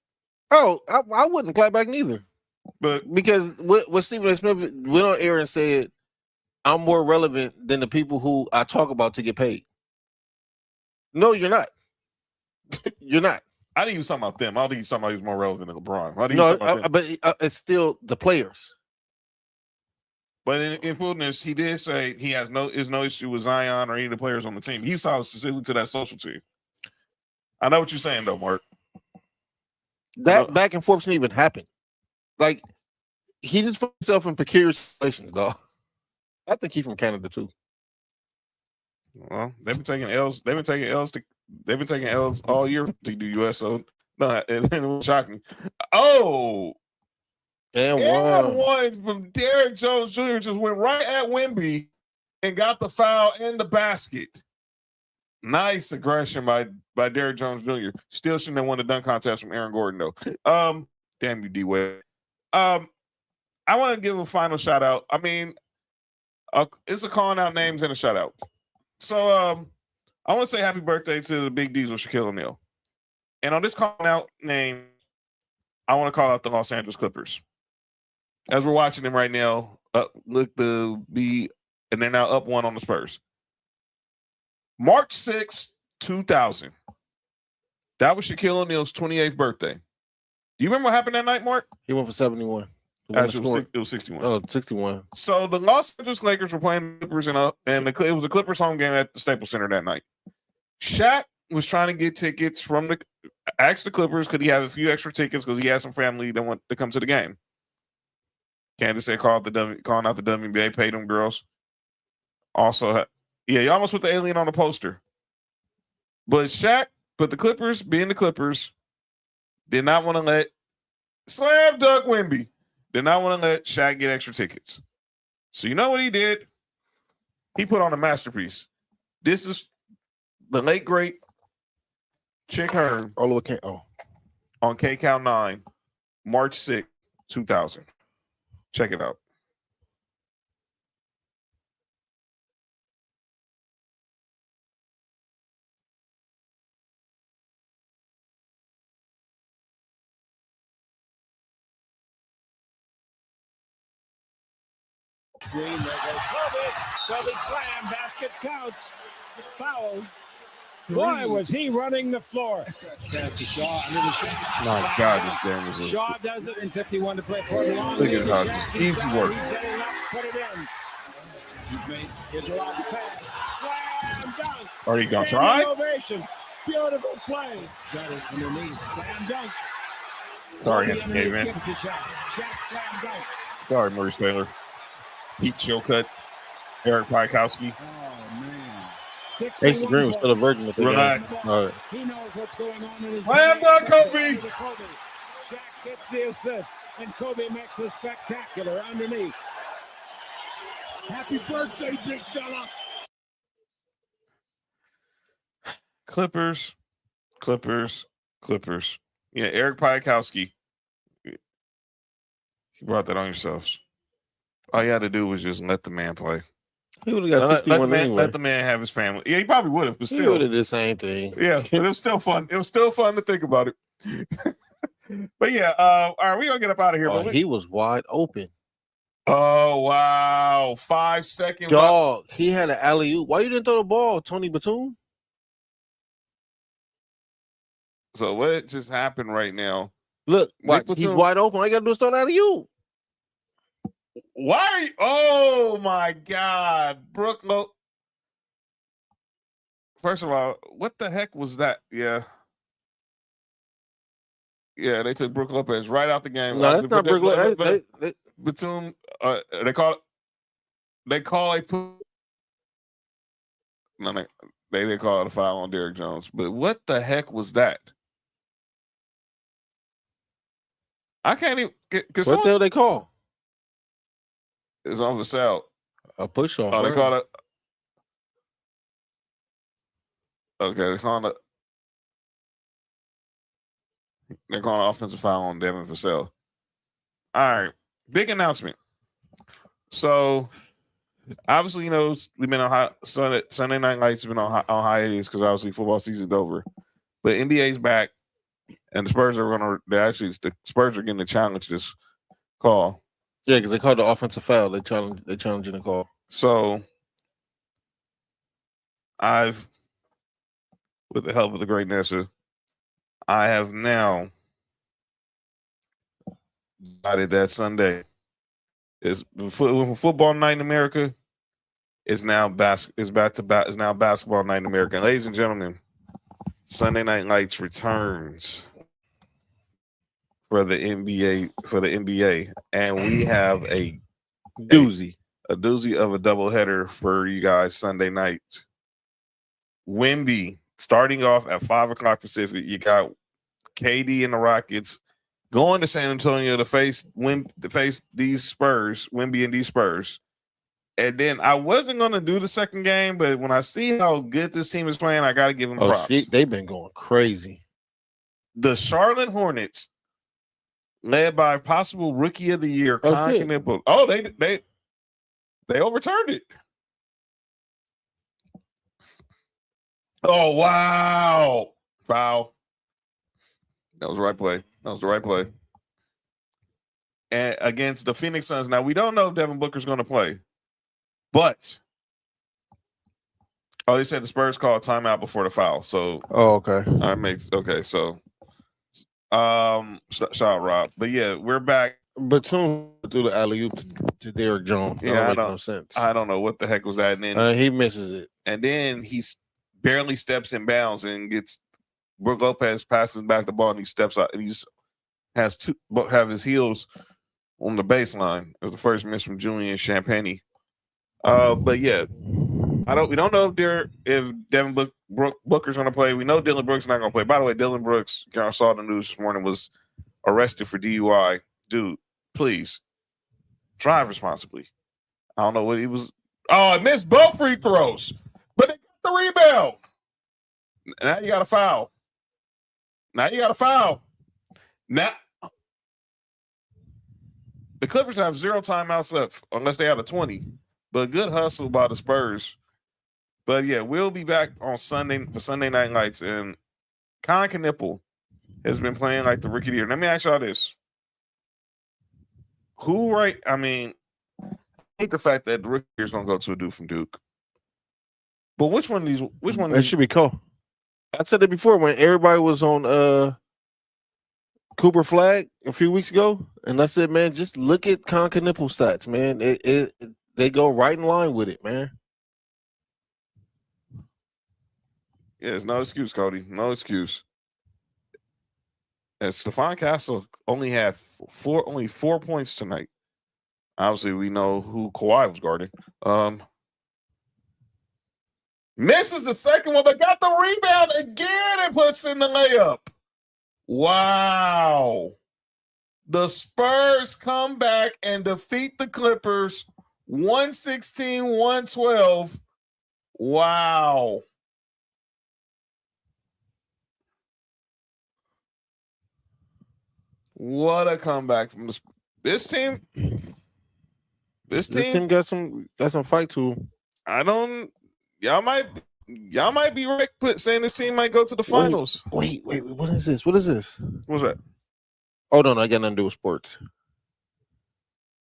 Oh, I wouldn't clap back neither. But because what Stephen A. Smith went on air and said, I'm more relevant than the people who I talk about to get paid. No, you're not. You're not. I didn't use something about them. I don't think he's somebody who's more relevant than LeBron. But it's still the players. But in fullness, he did say he has no issue with Zion or any of the players on the team. He saw specifically to that social team. I know what you're saying, though, Mark. That back and forth shouldn't even happen. Like, he just put himself in precarious situations, dog. I think he's from Canada too. Well, they've been taking L's. They've been taking L's all year to the U.S. So no, it won't shock me. Oh, and one from Derrick Jones Jr. just went right at Wemby and got the foul in the basket. Nice aggression by Derrick Jones Jr. Still shouldn't have won the dunk contest from Aaron Gordon though. Damn you, D-Wade. I want to give a final shout out. I mean, it's a calling out names and a shout out. So I want to say happy birthday to the Big Diesel, Shaquille O'Neal. And on this calling out name, I want to call out the Los Angeles Clippers. As we're watching them right now, and they're now up 1 on the Spurs. March 6, 2000. That was Shaquille O'Neal's 28th birthday. Do you remember what happened that night, Mark? He went for 71. Actually, it was 61. Oh, 61. So the Los Angeles Lakers were playing the Clippers it was a Clippers home game at the Staples Center that night. Shaq was trying to get tickets asked the Clippers, could he have a few extra tickets because he had some family that want to come to the game. Candace said calling out the WNBA, paid them girls. Also, you almost put the alien on the poster. But Shaq, but the Clippers, being the Clippers, did not want to let Slam dunk Wemby. Did not want to let Shaq get extra tickets. So you know what he did? He put on a masterpiece. This is the late great Chick Hearn All the way on K-Count 9, March 6, 2000. Check it out. Green, there goes Kobe. Kobe slam, basket counts. Foul. Boy, was he running the floor. Pass to Shaw under the shot. My God, this game is Shaw does it in 51 to play for the long. Look at how just easy work. He's setting up, put it in. He's made his allowed to pass. Slam dunk. Are you gonna Standing try? ovation. Beautiful play. Got it underneath. Slam dunk. Sorry, Kobe Anthony underneath Davis. gives the shot. Shaq slam dunk. Sorry, Maurice Taylor. Pete Chilcutt. Eric Pikowski. Oh man. Jason Green was still a virgin with the Relax. game. All right. He knows what's going on in his Slam dunk, Kobe. Shaq gets the assist, and Kobe makes a spectacular underneath. Happy birthday, big fella. Clippers. Yeah, Eric Pikowski. You brought that on yourselves. All you had to do was just let the man play. He would have got 51 anyway. Let the man have his family. Yeah, he probably would have, but He still. would have did the same thing. Yeah, but it was still fun. It was still fun to think about it. But yeah, all right, we're gonna get up out of here. Oh, he was wide open. Oh wow. 5 seconds. Dog, he had an alley-oop. Why you didn't throw the ball, Tony Batum? So what just happened right now? Look, Nick watch, he's Batum. wide open. All you got to do is throw the alley-oop. Why are you? Oh my God, Brooke. First of all, what the heck was that? Yeah, they took Brooke Lopez right out the game. No, that's not Brooke Lopez. Batum. They call it. No, they didn't call it a foul on Derrick Jones. But what the heck was that? I can't even. What the hell they call? It's on Vassell. A push off. Oh, they right? call it. Okay, they're calling an offensive foul on Devin Vassell. All right, big announcement. So, obviously, we've been on Sunday Night Lights have been on hiatus because obviously football season's over. But NBA's back, and the Spurs are the Spurs are getting the challenge this call. Yeah, because they called the offensive foul. They challenging the call. So, with the help of the great Nessa, I have now decided that Sunday is football night in America. Is now basketball night in America. And ladies and gentlemen, Sunday Night Lights returns for the NBA, and we have a doozy of a doubleheader for you guys Sunday night. Wemby starting off at 5:00 Pacific. You got KD and the Rockets going to San Antonio to face these Spurs, Wemby and these Spurs. And then I wasn't going to do the second game, but when I see how good this team is playing, I got to give them props. They've been going crazy. The Charlotte Hornets, led by possible Rookie of the Year, they overturned it. Oh wow! Foul. That was the right play. And against the Phoenix Suns, now we don't know if Devin Booker's going to play, but they said the Spurs called timeout before the foul. So okay. So shout out Rob. But yeah, we're back. Batum threw the alley-oop to Derrick Jones. Yeah, That don't make no sense. I don't know what the heck was that. And then he misses it. And then he barely steps in bounds and gets Brook Lopez passes back the ball and he steps out and he just has to have his heels on the baseline. It was the first miss from Julian Champagny. But yeah, we don't know if Devin Booker's going to play. We know Dylan Brooks not going to play. By the way, Dylan Brooks, I saw the news this morning, was arrested for DUI. Dude, please drive responsibly. I don't know what he was. Oh, missed both free throws, but they got the rebound. Now you got a foul. Now the Clippers have 0 timeouts left unless they have a 20. But good hustle by the Spurs. But yeah, we'll be back on Sunday for Sunday Night Lights. And Con Knipple has been playing like the rookie of the year. Let me ask y'all this. I hate the fact that the rookie is going to go to a dude from Duke. But which one? It should be Cole. I said it before when everybody was on Cooper Flag a few weeks ago, and I said, man, just look at Con Knipple stats, man. They go right in line with it, man. Yeah, there's no excuse, Cody. No excuse. And Stephon Castle only had 4 points tonight. Obviously, we know who Kawhi was guarding. Misses the second one, but got the rebound again and puts in the layup. Wow. The Spurs come back and defeat the Clippers 116-112. Wow. What a comeback from this team. This team got some fight to them. Y'all might be right saying this team might go to the finals. Wait, what is this? What's that? Oh no, I got nothing to do with sports.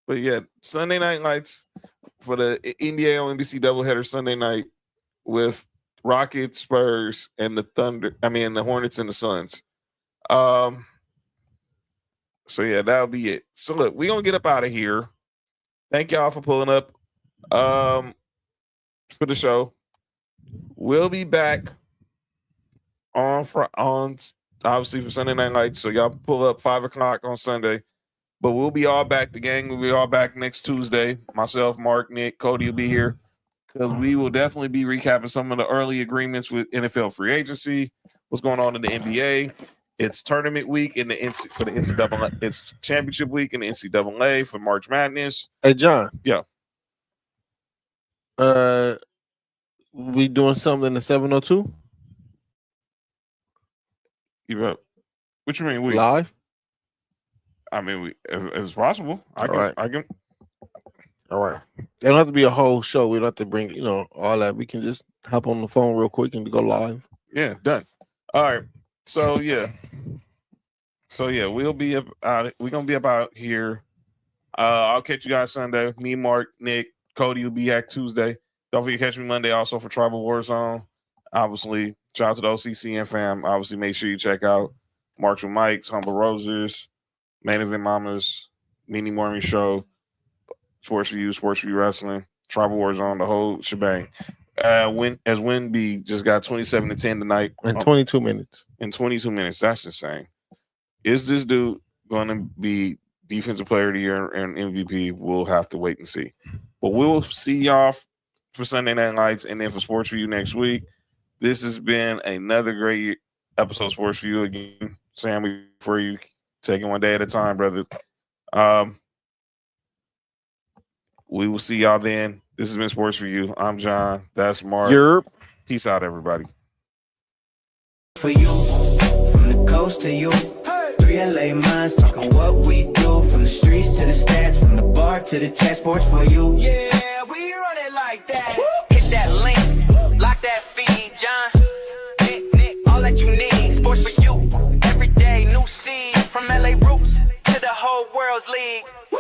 But yeah, Sunday Night Lights for the NBA on NBC doubleheader Sunday night with Rockets, Spurs, and the Hornets and the Suns. So yeah, that'll be it. So look, we're gonna get up out of here. Thank y'all for pulling up for the show. We'll be back on obviously for Sunday Night Lights. So y'all pull up 5:00 on Sunday. But we'll be all back. The gang will be all back next Tuesday. Myself, Mark, Nick, Cody will be here because we will definitely be recapping some of the early agreements with NFL free agency. What's going on in the NBA? It's tournament week for the NCAA. It's championship week in the NCAA for March Madness. Hey, John. Yeah. We doing something in the 702? What you mean? We live? I mean, if it's possible, I can. All right. It don't have to be a whole show. We don't have to bring, all that. We can just hop on the phone real quick and go live. Yeah, done. All right. So yeah, we'll be about. We're gonna be about here. I'll catch you guys Sunday. Me, Mark, Nick, Cody will be back Tuesday. Don't forget to catch me Monday also for Tribal Warzone. Obviously, shout out to the OCCN fam. Obviously, make sure you check out Marshall Mike's, Humble Roses, Main Event Mamas, Mini Morning Show, Sports4U, Sports4U Wrestling, Tribal Warzone, the whole shebang. Win B just got 27-10 tonight. In 22 minutes. In 22 minutes. That's insane. Is this dude going to be Defensive Player of the Year and MVP? We'll have to wait and see. But we'll see y'all for Sunday Night Lights and then for Sports4U next week. This has been another great episode of Sports4U again. Sam, for you, taking one day at a time, brother. We will see y'all then. This has been Sports4U. I'm John. That's Mark. Yerp. Peace out, everybody. For you, from the coast to you, 3 LA minds talking what we do, from the streets to the stats, from the bar to the chat. Sports4U. Yeah, we run it like that. Hit that link, lock that feed, John. Nick, all that you need. Sports4U. Every day, new seed, from LA roots to the whole world's league. Woo!